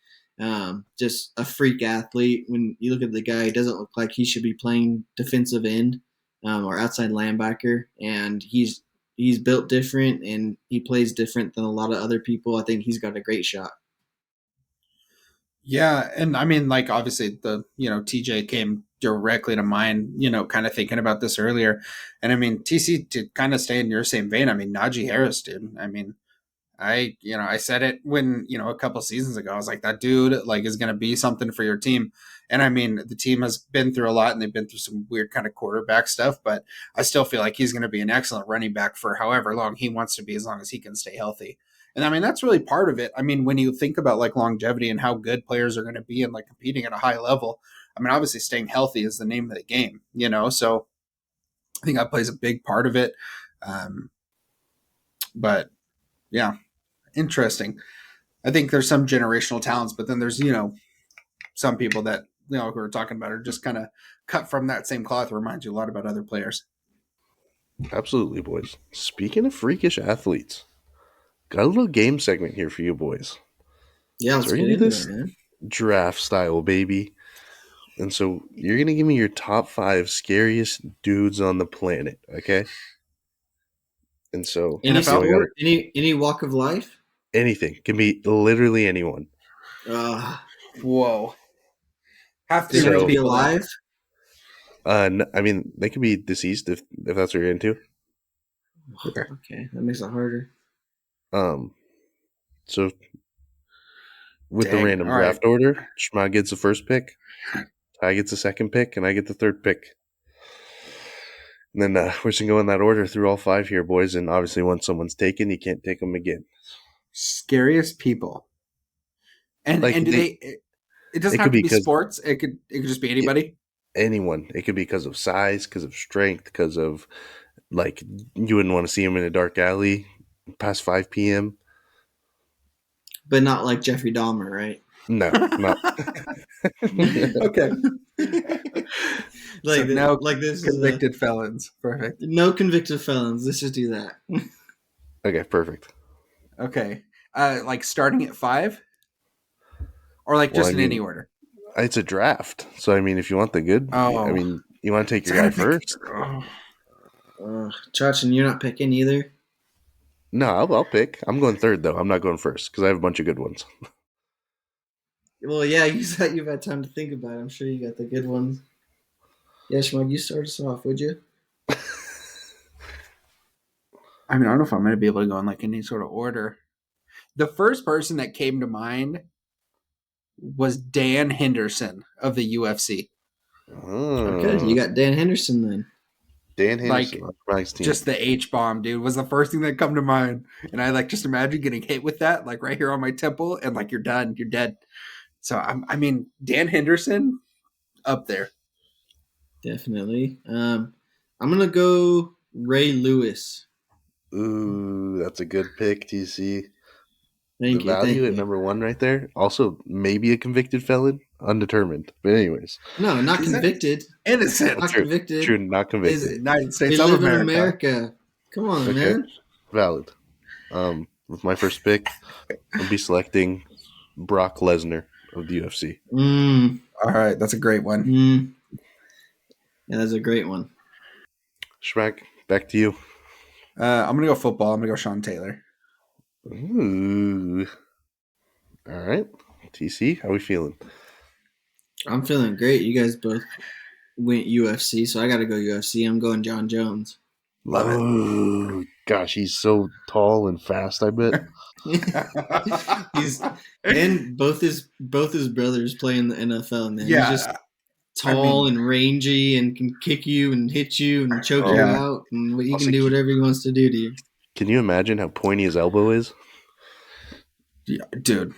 just a freak athlete. When you look at the guy, he doesn't look like he should be playing defensive end or outside linebacker, and he's built different and he plays different than a lot of other people. I think he's got a great shot. Yeah, and I mean, like obviously the TJ came directly to mind. Kind of thinking about this earlier, and I mean TC to kind of stay in your same vein. I mean Najee Harris, dude. I mean, I said it when a couple seasons ago. I was like, that dude like is going to be something for your team. And I mean, the team has been through a lot, and they've been through some weird kind of quarterback stuff. But I still feel like he's going to be an excellent running back for however long he wants to be, as long as he can stay healthy. And I mean, that's really part of it. I mean, when you think about like longevity and how good players are going to be and like competing at a high level, I mean, obviously staying healthy is the name of the game, So I think that plays a big part of it. But yeah, interesting. I think there's some generational talents, but then there's, some people that, who we're talking about are just kind of cut from that same cloth. Reminds you a lot about other players. Absolutely, boys. Speaking of freakish athletes, got a little game segment here for you boys. Yeah, let's So get into it, man. Draft style, baby. And so you're going to give me your top 5 scariest dudes on the planet, okay? And so Any NFL? sport, any walk of life? Anything. Can be literally anyone. Whoa. Have They to have to know be people alive? I mean, they could be deceased if that's what you're into. Okay, that makes it harder. So with the random all draft right. order, Shma gets the first pick, Ty gets the second pick, and I get the third pick. And then we're just going to go in that order through all 5 here, boys. And obviously, once someone's taken, you can't take them again. Scariest people. And Like, do they it doesn't have to be sports. It could just be anybody. Anyone. It could be because of size, because of strength, because of, like, you wouldn't want to see them in a dark alley past 5 p.m. But not like Jeffrey Dahmer, right? No, not. Okay. Like, So now like this convicted felons. Perfect. No convicted felons. Let's just do that. Okay, perfect. Okay. Like starting at 5? Or like just in any order? It's a draft. So, I mean, if you want the good, I mean, you want to take your guy first? Chachin, you're not picking either? No, I'll pick. I'm going third, though. I'm not going first because I have a bunch of good ones. Well, yeah, you've had time to think about it. I'm sure you got the good ones. Yeah, Shmug, you start us off, would you? I mean, I don't know if I'm going to be able to go in like any sort of order. The first person that came to mind was Dan Henderson of the UFC. Okay, you got Dan Henderson then. Dan Henderson, like, just the H-bomb, dude, was the first thing that come to mind. And I like just imagine getting hit with that, like right here on my temple, and like you're done, you're dead. So I mean, Dan Henderson up there. Definitely. I'm gonna go Ray Lewis. Ooh, that's a good pick, TC. Thank you. Value at number 1 right there. Also, maybe a convicted felon, undetermined. But anyways, no, not convicted. Innocent. Not convicted. True, not convicted. United States they of live America. in America. Come on, man. Valid. With my first pick, I'll be selecting Brock Lesnar of the UFC. All right, that's a great one. Yeah, that's a great one. Schmack, back to you. I'm gonna go football. I'm gonna go Sean Taylor. Ooh. All right. TC, how we feeling? I'm feeling great. You guys both went UFC, so I got to go UFC. I'm going John Jones. Love it. Gosh, he's so tall and fast, I bet. And both his brothers play in the NFL, man. Yeah. He's just tall and rangy and can kick you and hit you and choke you out, and he can do whatever he wants to do to you. Can you imagine how pointy his elbow is? Yeah, dude.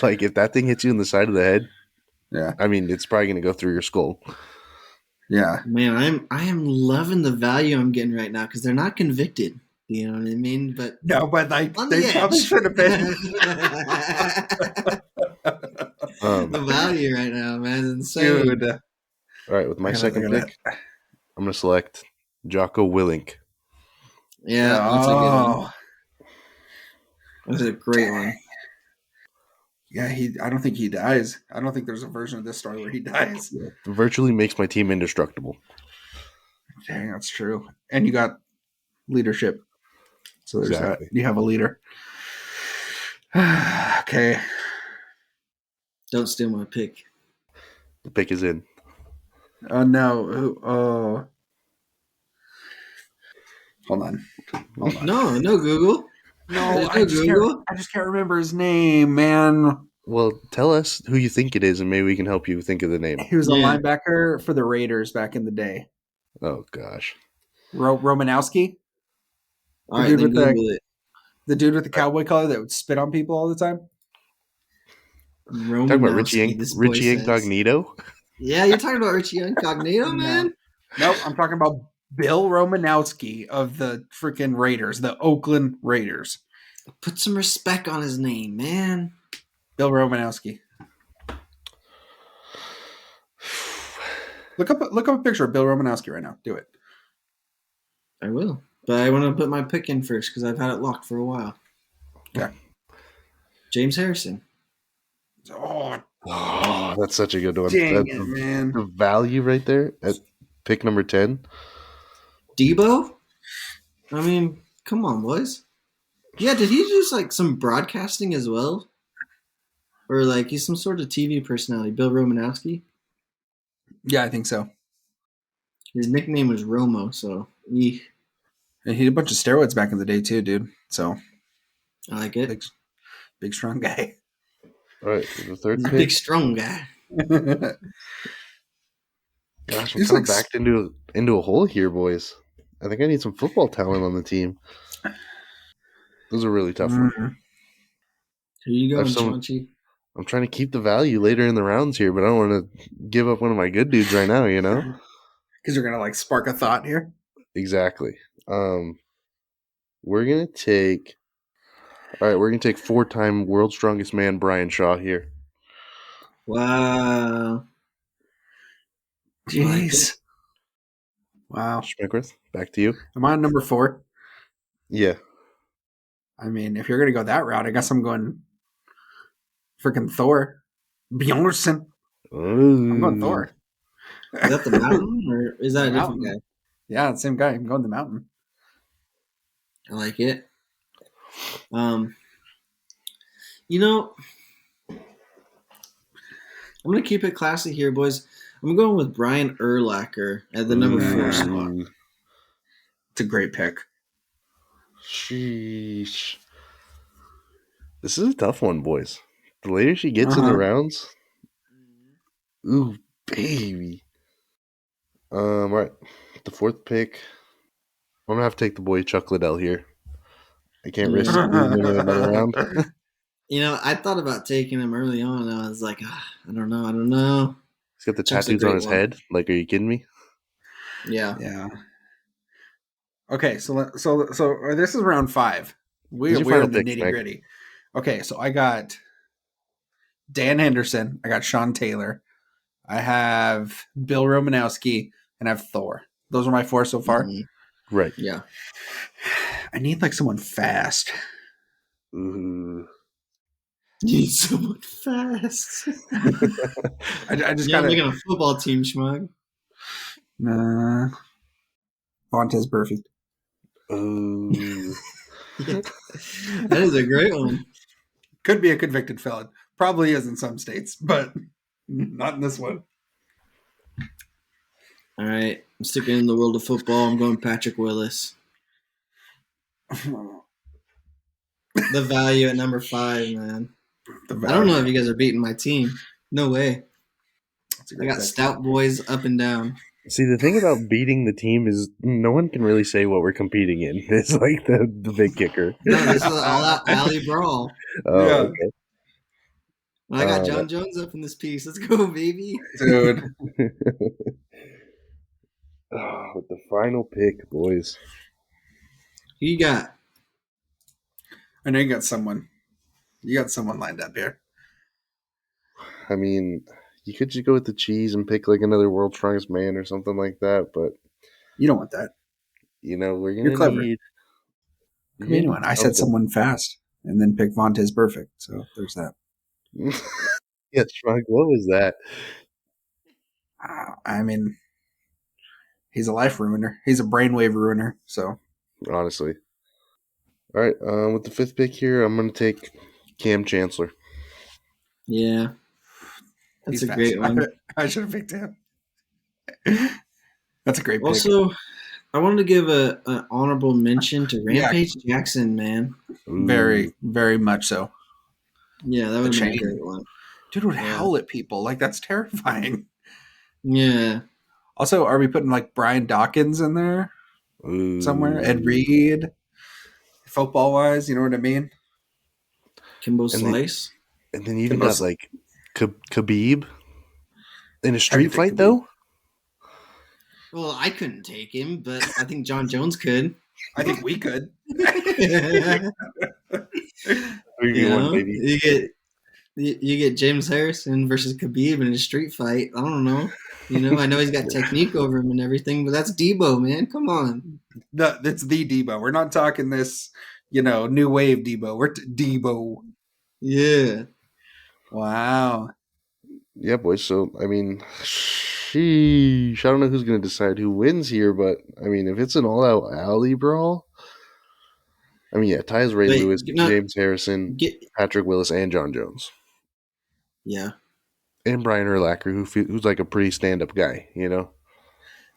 Like if that thing hits you in the side of the head, Yeah. I mean, it's probably going to go through your skull. Yeah. Man, I am loving the value I'm getting right now because they're not convicted. You know what I mean? But No, but like on they the probably edge. should have been. The value right now, man, is insane. Dude. All right, with my I second gotta- pick, I'm going to select Jocko Willink. Yeah, that's a good one. Oh. That's a great one. Yeah, I don't think he dies. I don't think there's a version of this story where he dies. Virtually makes my team indestructible. Dang, that's true. And you got leadership. So there's Exactly. that. You have a leader. Okay. Don't steal my pick. The pick is in. Oh no. Oh. Hold on. No, Google. No, I just can't remember his name, man. Well, tell us who you think it is, and maybe we can help you think of the name. He was a Yeah. linebacker for the Raiders back in the day. Oh, gosh. Romanowski? All right, dude then with the- Google it. The dude with the cowboy collar that would spit on people all the time? Romanowski, Talking about Richie this boy Richie says. Incognito? Yeah, you're talking about Richie Incognito, man. Nope, I'm talking about Bill Romanowski of the freaking Raiders, the Oakland Raiders. Put some respect on his name, man. Bill Romanowski. Look up a picture of Bill Romanowski right now. Do it. I will. But I want to put my pick in first because I've had it locked for a while. Okay. James Harrison. Oh, That's such a good one. dang That's it, man. the value right there at pick number 10. Debo? I mean, come on, boys. Yeah, did he do like some broadcasting as well? Or like he's some sort of TV personality, Bill Romanowski? Yeah, I think so. His nickname was Romo, so eek. And he did a bunch of steroids back in the day too, dude. So I like it. big strong guy. All right, the third He's a pick. big, strong guy. Gosh, I'm He's kind of like- backed into a hole here, boys. I think I need some football talent on the team. Those are really tough ones. Mhm. Here you go, Have some- Chauncey. I'm trying to keep the value later in the rounds here, but I don't want to give up one of my good dudes right now, you know? Because you're gonna like spark a thought here. Exactly. We're gonna take 4-time world's strongest man Brian Shaw here. Wow. Jeez. Wow. Schmickworth, back to you. Am I on number 4? Yeah. I mean, if you're gonna go that route, I guess I'm going freaking Thor. Bjornsson. I'm going Thor. Is that the mountain or is that a different guy? Yeah, the same guy. I'm going the mountain. I like it. You know, I'm gonna keep it classy here, boys. I'm going with Brian Urlacher at the number 4 spot. It's a great pick. Sheesh. This is a tough one, boys. The later she gets in the rounds. Ooh, baby. All right. The fourth pick. I'm gonna have to take the boy Chuck Liddell here. I can't risk losing him in another round. You know, I thought about taking him early on. And I was like, I don't know. He's got the Chuck's a tattoos on great his one. head. Like, are you kidding me? Yeah. Yeah. Okay, so this is round 5. Who's your We're final in the pick, nitty Nick? gritty. Okay, so I got Dan Henderson. I got Sean Taylor. I have Bill Romanowski, and I have Thor. Those are my 4 so far. Mhm. Right. Yeah. I need like someone fast. Ooh. You need someone fast. I just Yeah, gotta. making a football team, Schmug. Nah. Vontez perfect. Ooh. That is a great one. Could be a convicted felon. Probably is in some states, but not in this one. All right. I'm sticking in the world of football. I'm going Patrick Willis. The value at number 5, man. I don't know if you guys are beating my team. No way. I got stout boys up and down. See, the thing about beating the team is no one can really say what we're competing in. It's like the big kicker. No, this is all out alley brawl. Oh, Yeah. okay. I got John Jones up in this piece. Let's go, baby. Dude. With the final pick, boys. Who you got? I know you got someone. You got someone lined up here. I mean, you could just go with the cheese and pick like another World's Strongest Man or something like that, but You don't want that. we're You're gonna clever. need. Come anyone. I said someone fast and then pick Vontaze Perfect. So there's that. Yeah, Schmug, what was that? I mean, he's a life ruiner. He's a brainwave ruiner. So Honestly. All right, with the 5th pick here, I'm gonna take Cam Chancellor. Yeah, that's a great one. I should have picked him. That's a great pick. Also, I wanted to give an honorable mention to Rampage Jackson, man. Very, very much so. Yeah, that would be a great one. Dude would howl at people. Like, that's terrifying. Yeah. Also, are we putting, like, Brian Dawkins in there somewhere? Ed Reed? Football-wise, you know what I mean? Kimbo Slice. And then you even got, like, Khabib in a street fight, though? Well, I couldn't take him, but I think John Jones could. I think we could. You get James Harrison versus Khabib in a street fight. I don't know. I know he's got technique over him and everything, but that's Debo, man. Come on. No, that's the Debo. We're not talking this, new wave Debo. We're Debo. Yeah. Wow. Yeah, boys. So, I mean, sheesh. I don't know who's going to decide who wins here, but, I mean, if it's an all-out alley brawl, I mean, yeah, Ty's Ray Lewis, James Harrison, Patrick Willis, and John Jones. Yeah. And Brian Urlacher, who's like a pretty stand-up guy,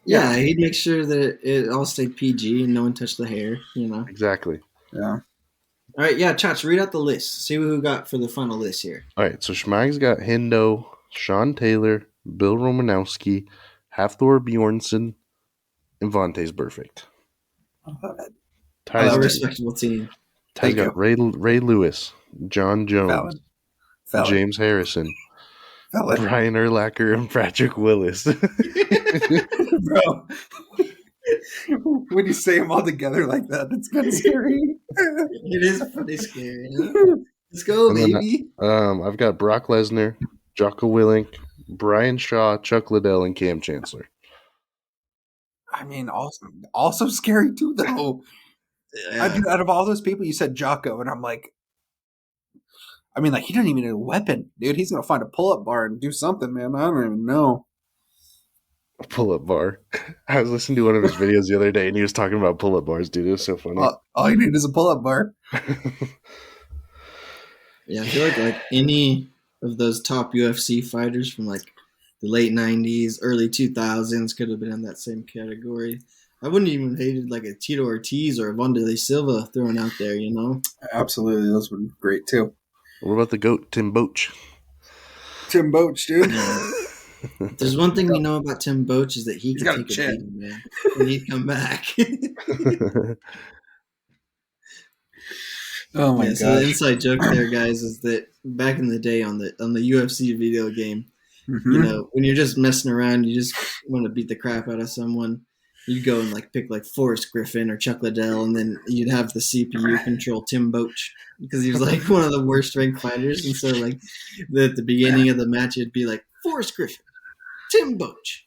Yeah, he'd make sure that it all stayed PG and no one touched the hair, Exactly. Yeah. All right, yeah, Chach, read out the list. See who got for the final list here. All right, so Schmag's got Hendo, Sean Taylor, Bill Romanowski, Hafthor Bjornsson, and Vontaze Perfect. Ty's a respectable team. Ty's got Ray Lewis, John Jones, James Harrison, Brian Urlacher, and Patrick Willis. Bro, when you say them all together like that, that's kind of scary. It is pretty scary. Huh? Let's go, baby. I've got Brock Lesnar, Jocko Willink, Brian Shaw, Chuck Liddell, and Cam Chancellor. I mean, also scary too, though. Yeah. Out of all those people, you said Jocko, and I'm like, I mean, like, he doesn't even need a weapon, dude. He's gonna find a pull-up bar and do something, man. I don't even know. A pull-up bar. I was listening to one of his videos the other day, and he was talking about pull-up bars, dude. It was so funny. All you need is a pull-up bar. Yeah, I feel like any of those top UFC fighters from like the late '90s, early 2000s could have been in that same category. I wouldn't even hated like a Tito Ortiz or a Wanderlei Silva thrown out there, Absolutely, those were great too. What about the GOAT, Tim Boetsch? Tim Boetsch, dude. There's one thing we know about Tim Boetsch is that he can take a beating, man, and he'd come back. Oh my god! So the inside joke there, guys, is that back in the day on the UFC video game, when you're just messing around, you just want to beat the crap out of someone. You'd go and like pick like Forrest Griffin or Chuck Liddell, and then you'd have the CPU control Tim Boetsch because he was like one of the worst ranked fighters. And so like at the beginning of the match, it'd be like Forrest Griffin, Tim Boetsch.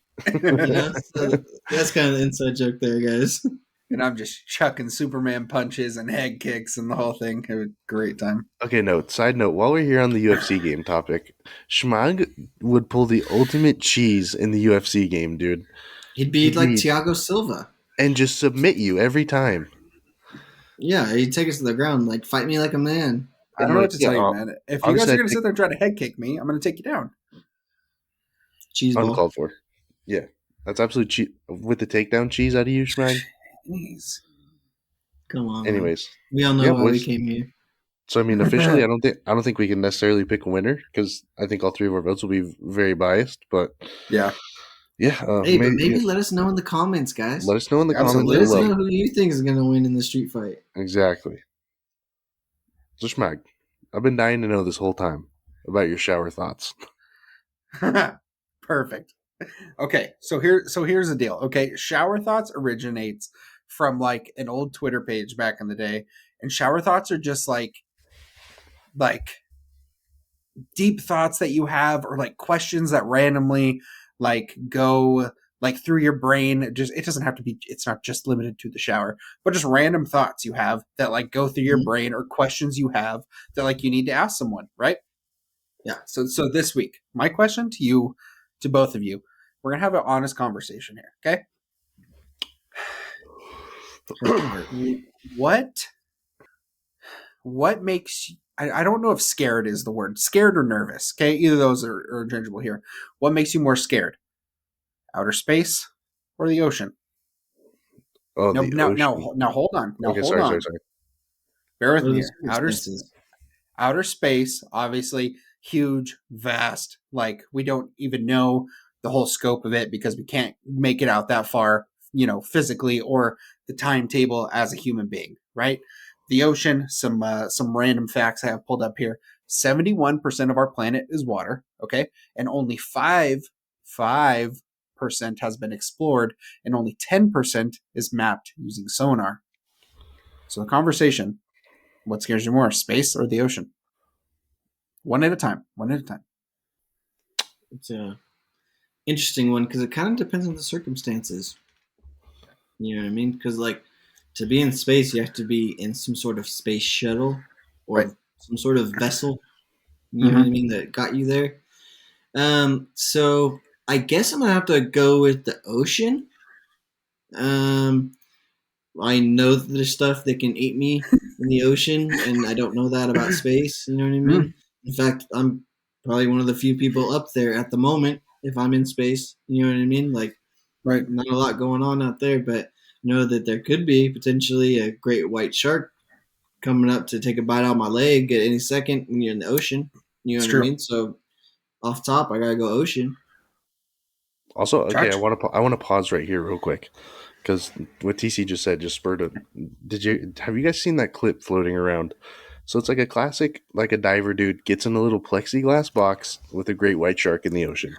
So that's kind of the inside joke there, guys. And I'm just chucking Superman punches and head kicks and the whole thing. It was a great time. Okay, side note, while we're here on the UFC game topic, Schmag would pull the ultimate cheese in the UFC game, dude. He'd be like Thiago Silva. And just submit you every time. Yeah, he'd take us to the ground, like, fight me like a man. I don't know what to tell you, man. If you guys are going to sit there and try to head kick me, I'm going to take you down. Cheese ball. Uncalled for. Yeah. That's absolute cheese. With the takedown cheese out of you, Schmag? Jeez. Come on. Anyways. Man. We all know why we came here. So, I mean, officially, I don't think we can necessarily pick a winner because I think all three of our votes will be very biased, but... Yeah. Yeah. Maybe let us know in the comments, guys. Let us know in the comments. Let us know who you think is going to win in the street fight. Exactly. So, Schmag, I've been dying to know this whole time. about your shower thoughts. Perfect. Okay, so here's the deal. Okay, shower thoughts originates from like an old Twitter page back in the day, and shower thoughts are just like deep thoughts that you have, or like questions that randomly like go like through your brain. Just it doesn't have to be, it's not just limited to the shower, but just random thoughts you have that like go through your Mhm. brain, or questions you have that like you need to ask someone, right? Yeah. So this week, my question to you, to both of you, we're gonna have an honest conversation here, okay? Heart to heart. What makes, I don't know if scared is the word, scared or nervous, okay? Either of those are interchangeable here. What makes you more scared? Outer space or the ocean? Oh, No, the ocean. now hold on. Now Okay, hold sorry. on. Bear with What are me the here. circumstances? Outer space, obviously huge, vast. Like we don't even know the whole scope of it because we can't make it out that far, physically, or the timetable as a human being, right? The ocean, some random facts I have pulled up here. 71% of our planet is water, okay? And only 5% has been explored, and only 10% is mapped using sonar. So the conversation, what scares you more, space or the ocean? One at a time. One at a time. It's a interesting one because it kind of depends on the circumstances. You know what I mean? Because like to be in space, you have to be in some sort of space shuttle Right. or some sort of vessel. You know what I Mm-hmm. mean? That got you there. So I guess I'm gonna have to go with the ocean. Um, I know that there's stuff that can eat me in the ocean, and I don't know that about space. You know what I Mm, mean? In fact, I'm probably one of the few people up there at the moment. If I'm in space, you know what I mean? Like, right. not a lot going on out there, but know that there could be potentially a great white shark coming up to take a bite out of my leg at any second when you're in the ocean. You know It's what I true. mean? So off top, I gotta go ocean. Also, okay, Judge. I want to pause right here real quick because what TC just said just spurred a. Have you guys seen that clip floating around? So it's like a classic, like a diver dude gets in a little plexiglass box with a great white shark in the ocean,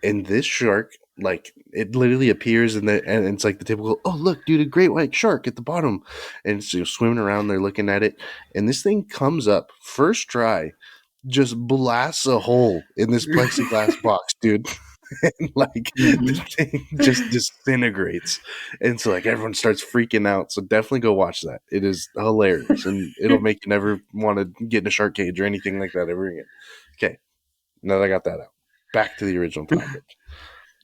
and this shark, like, it literally appears in the, and it's like the typical, oh look, dude, a great white shark at the bottom, and it's swimming around there looking at it, and this thing comes up first try, just blasts a hole in this plexiglass box, dude. And like the Mm-hmm. thing just disintegrates. And so like everyone starts freaking out. So definitely go watch that. It is hilarious and it'll make you never want to get in a shark cage or anything like that ever again. Okay. Now that I got that out. Back to the original topic.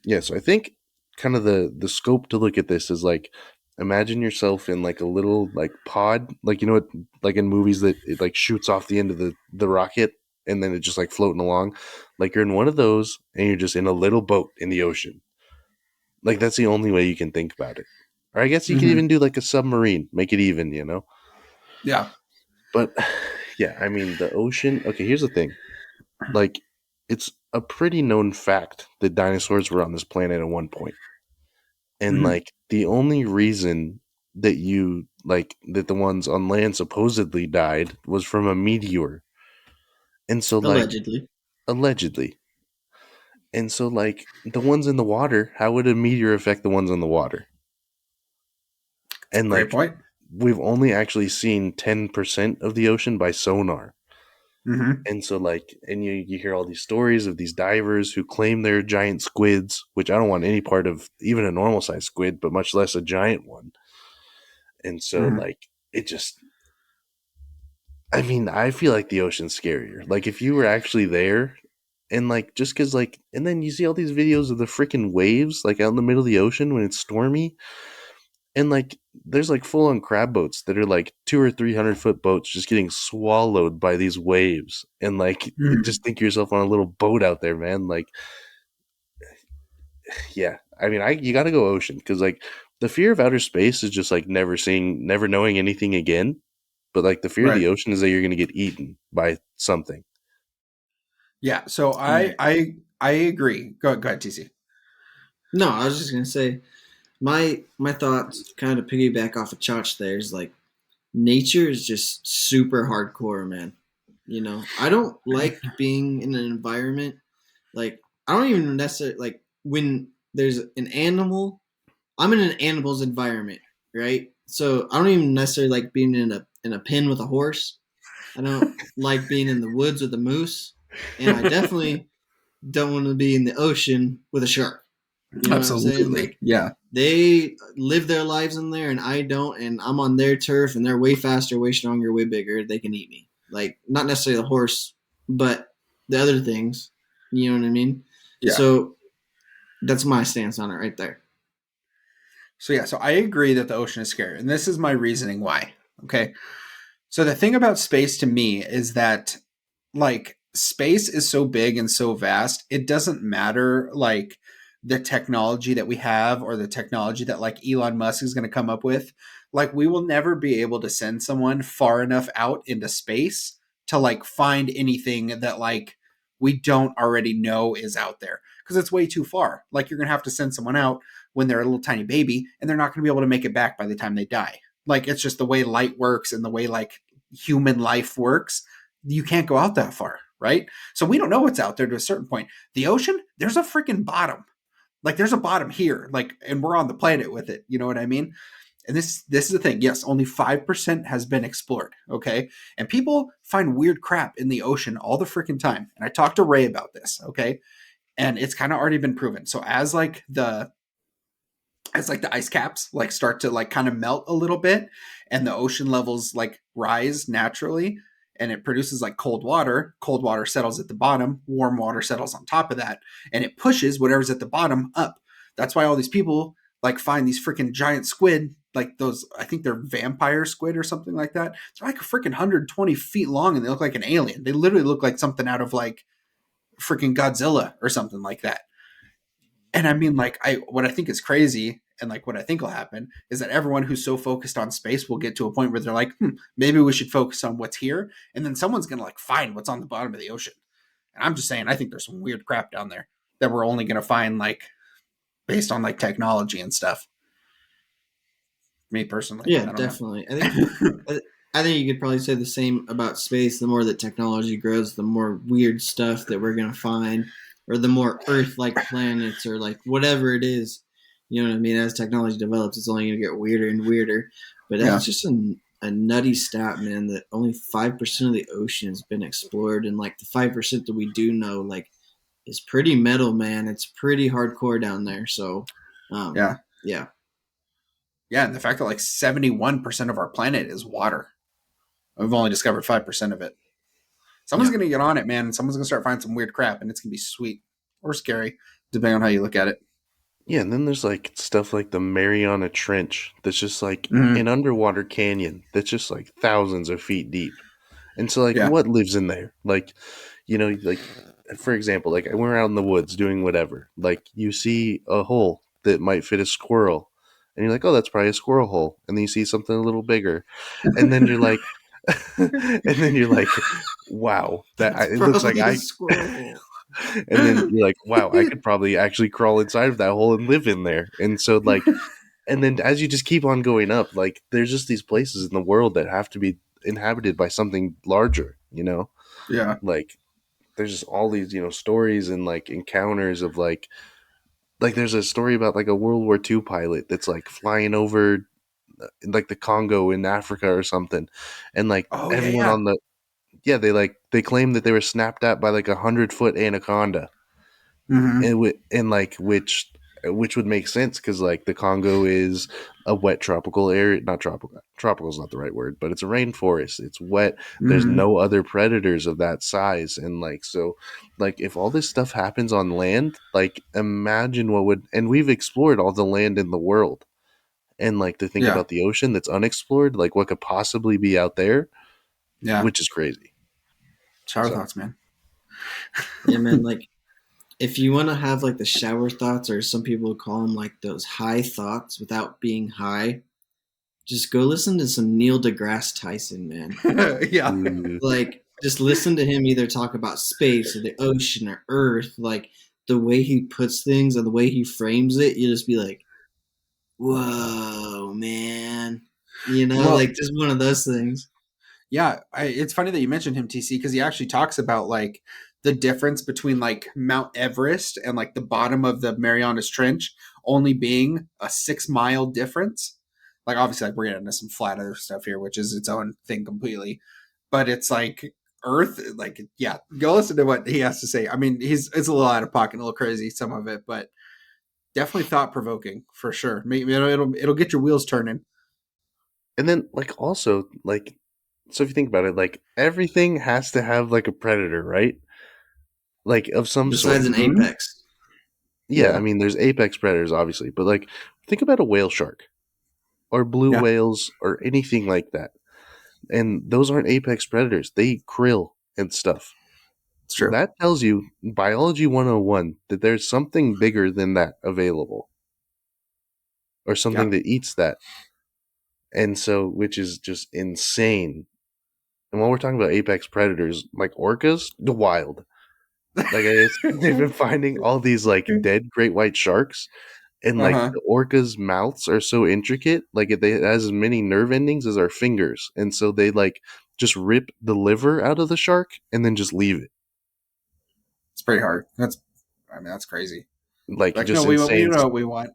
Yeah, so I think kind of the scope to look at this is like imagine yourself in like a little like pod, like you know what, like in movies that it like shoots off the end of the rocket and then it's just like floating along. Like you're in one of those and you're just in a little boat in the ocean. Like that's the only way you can think about it. Or I guess you could Mm-hmm. even do like a submarine, make it even, you know? Yeah. But yeah, I mean the ocean, okay, here's the thing. Like it's a pretty known fact that dinosaurs were on this planet at one point. And Mm-hmm. like the only reason that you like that the ones on land supposedly died was from a meteor. And so like Allegedly. allegedly. And so like the ones in the water, how would a meteor affect the ones in the water? And Great like point. we've only actually seen 10% of the ocean by sonar. Mm-hmm. And so like and you hear all these stories of these divers who claim they're giant squids, which I don't want any part of even a normal sized squid, but much less a giant one. And so Mm-hmm. like it just I mean, I feel like the ocean's scarier. Like if you were actually there and like just cuz like and then you see all these videos of the freaking waves like out in the middle of the ocean when it's stormy and like there's like full on crab boats that are like 2 or 300-foot boats just getting swallowed by these waves and like Mm-hmm. just think yourself on a little boat out there, man. Like yeah. I mean, I you got to go ocean cuz like the fear of outer space is just like never knowing anything again. But like the fear of Right. the ocean is that you're going to get eaten by something. Yeah. So I Right. I I agree. Go ahead, TC. No, I was just gonna say my thoughts kind of piggyback off of Chach there is like nature is just super hardcore, man. I don't like being in an environment like I don't even necessarily like when there's an animal. I'm in an animal's environment, right? So I don't even necessarily like being in a pen with a horse. I don't like being in the woods with a moose, and I definitely don't want to be in the ocean with a shark. You know what I'm saying? Absolutely. Like Yeah. they live their lives in there, and I don't, and I'm on their turf, and they're way faster, way stronger, way bigger. They can eat me. Like not necessarily the horse, but the other things. You know what I mean? Yeah. So that's my stance on it right there. So yeah, so I agree that the ocean is scary, and this is my reasoning why. Okay. So the thing about space to me is that like space is so big and so vast, it doesn't matter like the technology that we have or the technology that like Elon Musk is going to come up with. Like we will never be able to send someone far enough out into space to like find anything that like we don't already know is out there because it's way too far. Like you're going to have to send someone out when they're a little tiny baby and they're not going to be able to make it back by the time they die. Like it's just the way light works and the way like human life works. You can't go out that far, right? So we don't know what's out there to a certain point. The ocean, there's a freaking bottom. Like there's a bottom here, like, and we're on the planet with it. You know what I mean? And this is the thing. Yes, only 5% has been explored. Okay, and people find weird crap in the ocean all the freaking time. And I talked to Ray about this. Okay, and it's kind of already been proven. So as like the ice caps like start to like kind of melt a little bit and the ocean levels like rise naturally and it produces like cold water settles at the bottom, warm water settles on top of that, and it pushes whatever's at the bottom up. That's why all these people like find these freaking giant squid, like those, I think they're vampire squid or something like that. They're like a freaking 120 feet long and they look like an alien. They literally look like something out of like freaking Godzilla or something like that. And I mean, like, what I think is crazy and like what I think will happen is that everyone who's so focused on space will get to a point where they're like, maybe we should focus on what's here. And then someone's going to like find what's on the bottom of the ocean. And I'm just saying, I think there's some weird crap down there that we're only going to find like based on like technology and stuff. Me personally, Yeah, I don't definitely. know. I think you could probably say the same about space. The more that technology grows, the more weird stuff that we're gonna find, or the more Earth-like planets, or like whatever it is. You know what I mean? As technology develops, it's only gonna get weirder and weirder. But Yeah. that's just a nutty stat, man. That only 5% of the ocean has been explored, and like the 5% that we do know, like, is pretty metal, man. It's pretty hardcore down there. So, Yeah. yeah. Yeah. And the fact that like 71% of our planet is water. We've only discovered 5% of it. Someone's Yeah. going to get on it, man. Someone's going to start finding some weird crap, and it's going to be sweet or scary, depending on how you look at it. Yeah, and then there's like stuff like the Mariana Trench that's just like Mm-hmm. an underwater canyon that's just like thousands of feet deep. And so, like, Yeah. what lives in there? Like, like, for example, like, when we're out in the woods doing whatever, like, you see a hole that might fit a squirrel, and you're like, oh, that's probably a squirrel hole. And then you see something a little bigger, and then you're like, wow, That's it looks like probably a squirrel hole. and then you're like, wow, I could probably actually crawl inside of that hole and live in there. And so, like, and then as you just keep on going up, like, there's just these places in the world that have to be inhabited by something larger. Yeah. Like, there's just all these, stories and like encounters of like there's a story about like a World War II pilot that's like flying over like the Congo in Africa or something. And like Oh, yeah, everyone yeah. on they claim that they were snapped at by like 100-foot anaconda. Mm-hmm. And like which would make sense because like the Congo is a wet tropical area, not tropical is not the right word, but it's a rainforest, it's wet, there's Mm-hmm. no other predators of that size, and like so like if all this stuff happens on land, like imagine what would, and we've explored all the land in the world, and like to think Yeah. about the ocean that's unexplored, like what could possibly be out there, Yeah. which is crazy. Shower So thoughts, man. Yeah, man. Like, if you want to have like the shower thoughts, or some people call them like those high thoughts without being high, just go listen to some Neil deGrasse Tyson, man. Yeah. ooh, Like, just listen to him either talk about space or the ocean or Earth. Like, the way he puts things and the way he frames it, you just be like, whoa, man. Well, Like just one of those things. Yeah, it's funny that you mentioned him, TC, because he actually talks about like the difference between like Mount Everest and like the bottom of the Marianas Trench only being a 6 mile difference. Like obviously, like we're getting into some flat Earth stuff here, which is its own thing completely. But it's like Earth, like yeah, go listen to what he has to say. I mean, it's a little out of pocket, a little crazy, some of it, but definitely thought provoking for sure. Maybe it'll get your wheels turning. And then, like, also, like, so if you think about it, like, everything has to have, like, a predator, right? Like, of some Besides sort. an Mm-hmm. apex. Yeah, I Yeah, mean, there's apex predators, obviously, but, like, think about a whale shark or blue yeah, whales or anything like that. And those aren't apex predators. They eat krill and stuff. it's So true. that tells you, biology 101, that there's something bigger than that available or Yeah. something that eats that. And so, which is just insane. And while we're talking about apex predators, like orcas, the wild. Like they've been finding all these like dead great white sharks, and like Uh-huh. the orcas' mouths are so intricate, like it has as many nerve endings as our fingers, and so they like just rip the liver out of the shark and then just leave it. It's pretty hard. I mean, that's crazy. Like Like, no, just we insane. know what we want.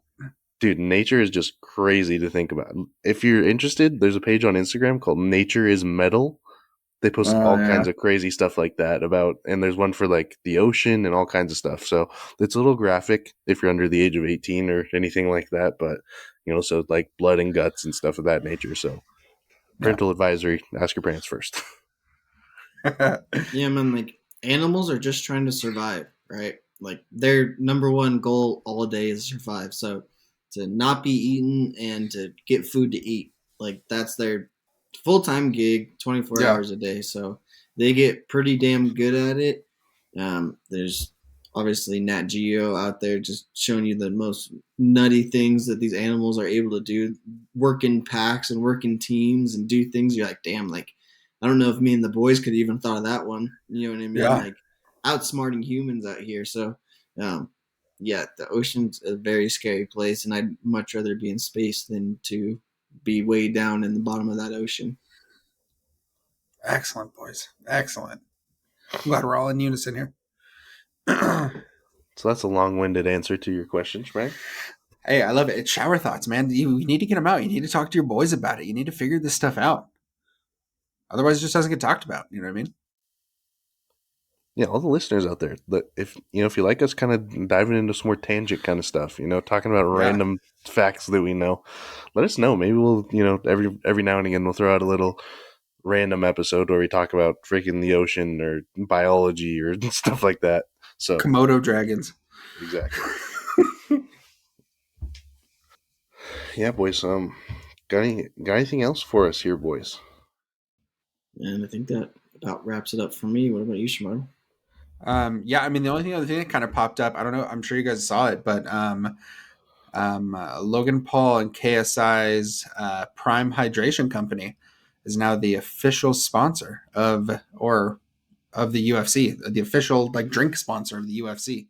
Dude, nature is just crazy to think about. If you're interested, there's a page on Instagram called Nature is Metal. They post Oh all kinds yeah, of crazy stuff like that about, and there's one for like the ocean and all kinds of stuff. So it's a little graphic if you're under the age of 18 or anything like that. But, so like blood and guts and stuff of that nature. So yeah, parental advisory, ask your parents first. Yeah, man, like animals are just trying to survive, right? Like their number one goal all day is survive. So to not be eaten and to get food to eat, like that's their full time gig, 24 yeah. hours a day. So they get pretty damn good at it. There's obviously Nat Geo out there just showing you the most nutty things that these animals are able to do, work in packs and work in teams and do things. You're like, damn, like I don't know if me and the boys could even thought of that one. You know what I mean? Yeah. Like outsmarting humans out here. So, um, yeah, the ocean's a very scary place, and I'd much rather be in space than to be way down in the bottom of that ocean. Excellent, boys. Excellent. I'm glad we're all in unison here. So that's a long winded answer to your question, right? Hey, I love it. It's shower thoughts, man. You need to get them out. You need to talk to your boys about it. You need to figure this stuff out. Otherwise, it just doesn't get talked about. You know what I mean? Yeah, all the listeners out there, if you like us kind of diving into some more tangent kind of stuff, talking about Yeah. random facts that we know, let us know. Maybe we'll, every now and again we'll throw out a little random episode where we talk about freaking the ocean or biology or stuff like that. So Komodo dragons. exactly. Yeah, boys. Got anything else for us here, boys? And I think that about wraps it up for me. What about you, Shimon? Yeah, I mean, the only other thing that kind of popped up, I don't know, I'm sure you guys saw it, but Logan Paul and KSI's Prime Hydration Company is now the official sponsor of the UFC, the official like drink sponsor of the UFC,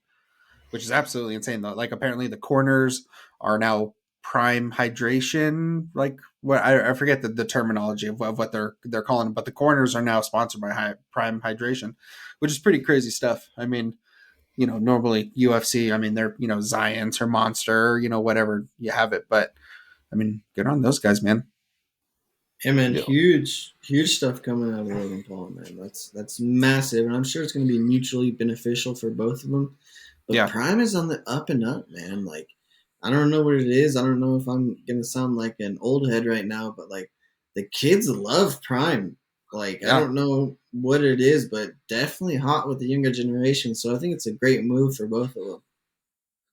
which is absolutely insane. Though, like apparently the corners are now Prime Hydration, like what I forget the terminology of what they're calling them, but the corners are now sponsored by Prime Hydration, which is pretty crazy stuff. I mean, normally UFC, I mean, they're, Zions or Monster, whatever you have it. But I mean, good on those guys, man. Yeah, man, Yeah, huge stuff coming out of Logan Paul, man. That's massive, and I'm sure it's going to be mutually beneficial for both of them. But Yeah. Prime is on the up and up, man. Like, I don't know what it is. I don't know if I'm going to sound like an old head right now, but like the kids love Prime. Like, I Yeah. don't know what it is, but definitely hot with the younger generation. So I think it's a great move for both of them.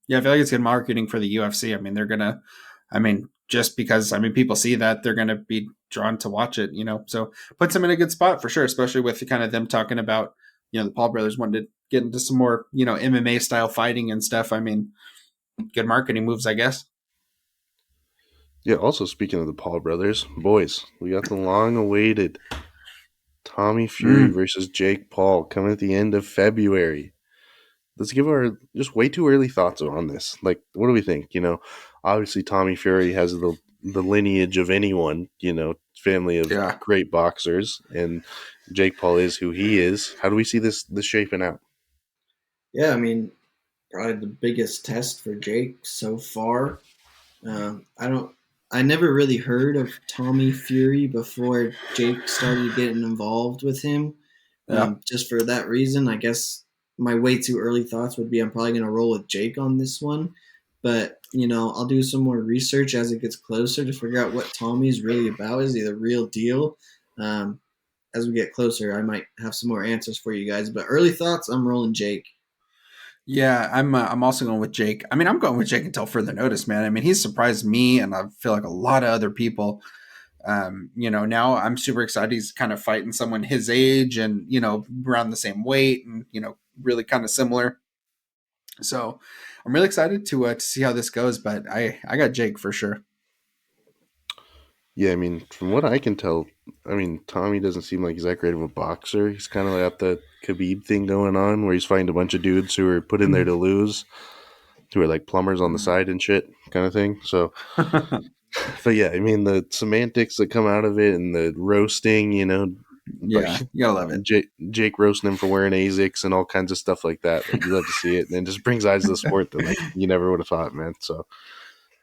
Yeah. I feel like it's good marketing for the UFC. I mean, just because, I mean, people see that they're going to be drawn to watch it, so puts them in a good spot for sure, especially with kind of them talking about, the Paul brothers wanted to get into some more, MMA style fighting and stuff. I mean, good marketing moves, I guess. yeah. Also, speaking of the Paul brothers, boys, we got the long-awaited Tommy Fury Mm. versus Jake Paul coming at the end of February. Let's give our just way too early thoughts on this. Like, what do we think? Obviously Tommy Fury has the the lineage of anyone, family of Yeah. great boxers, and Jake Paul is who he is. How do we see this shaping out? Yeah, I mean, probably the biggest test for Jake so far. I don't. I never really heard of Tommy Fury before Jake started getting involved with him. Yeah. Just for that reason, I guess my way too early thoughts would be I'm probably going to roll with Jake on this one. But, I'll do some more research as it gets closer to figure out what Tommy's really about. Is he the real deal? Um, as we get closer, I might have some more answers for you guys. But early thoughts, I'm rolling Jake. Yeah, I'm also going with Jake. I mean, I'm going with Jake until further notice, man. I mean, he's surprised me, and I feel like a lot of other people. Now I'm super excited. He's kind of fighting someone his age and around the same weight, and really kind of similar. So I'm really excited to see how this goes. But I got Jake for sure. Yeah, I mean, from what I can tell, I mean, Tommy doesn't seem like he's that great of a boxer. He's kind of got the Khabib thing going on, where he's fighting a bunch of dudes who are put in there to lose, who are like plumbers on the side and shit, kind of thing. So, but yeah, I mean, the semantics that come out of it and the roasting, like Yeah, you gotta love it. Jake roasting him for wearing ASICs and all kinds of stuff like that. Like, you love to see it, and it just brings eyes to the sport that like you never would have thought, man. So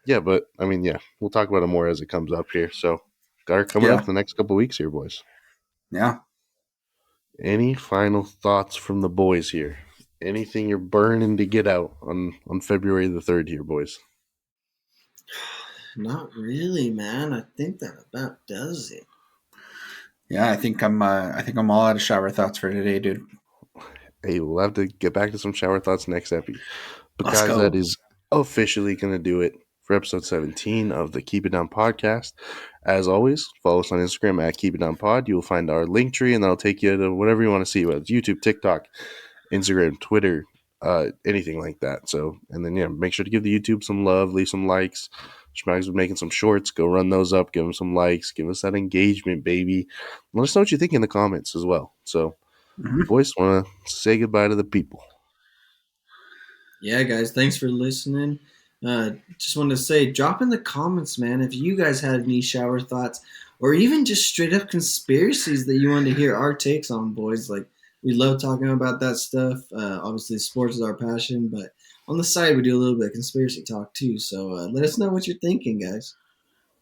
yeah, but I mean, yeah, we'll talk about it more as it comes up here. So, got her coming up Yeah, the next couple weeks here, boys. yeah. Any final thoughts from the boys here? Anything you're burning to get out on February the 3rd here, boys? Not really, man. I think that about does it. Yeah, I think I'm all out of shower thoughts for today, dude. Hey, we'll have to get back to some shower thoughts next epi. But Let's guys, that go. is officially going to do it for episode 17 of the Keep It Down podcast. As always, follow us on Instagram at Keep It Down Pod. You will find our link tree, and that'll take you to whatever you want to see, whether it's YouTube, TikTok, Instagram, Twitter, anything like that. So, and then yeah, make sure to give the YouTube some love, leave some likes. Schmags was making some shorts. Go run those up. Give them some likes. Give us that engagement, baby. Let us know what you think in the comments as well. So, Mhm. boys, want to say goodbye to the people. Yeah, guys, thanks for listening. Just wanted to say, drop in the comments, man, if you guys had any shower thoughts or even just straight up conspiracies that you wanted to hear our takes on, boys. Like, we love talking about that stuff. Obviously, sports is our passion, but on the side, we do a little bit of conspiracy talk too. So let us know what you're thinking, guys.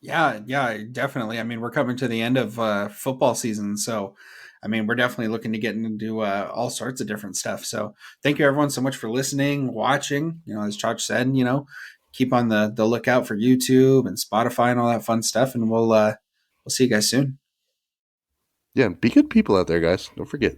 Yeah, yeah, definitely. I mean, we're coming to the end of football season, so I mean, we're definitely looking to get into all sorts of different stuff. So, thank you everyone so much for listening, watching. As Chach said, keep on the lookout for YouTube and Spotify and all that fun stuff, and we'll see you guys soon. Yeah, be good people out there, guys. Don't forget.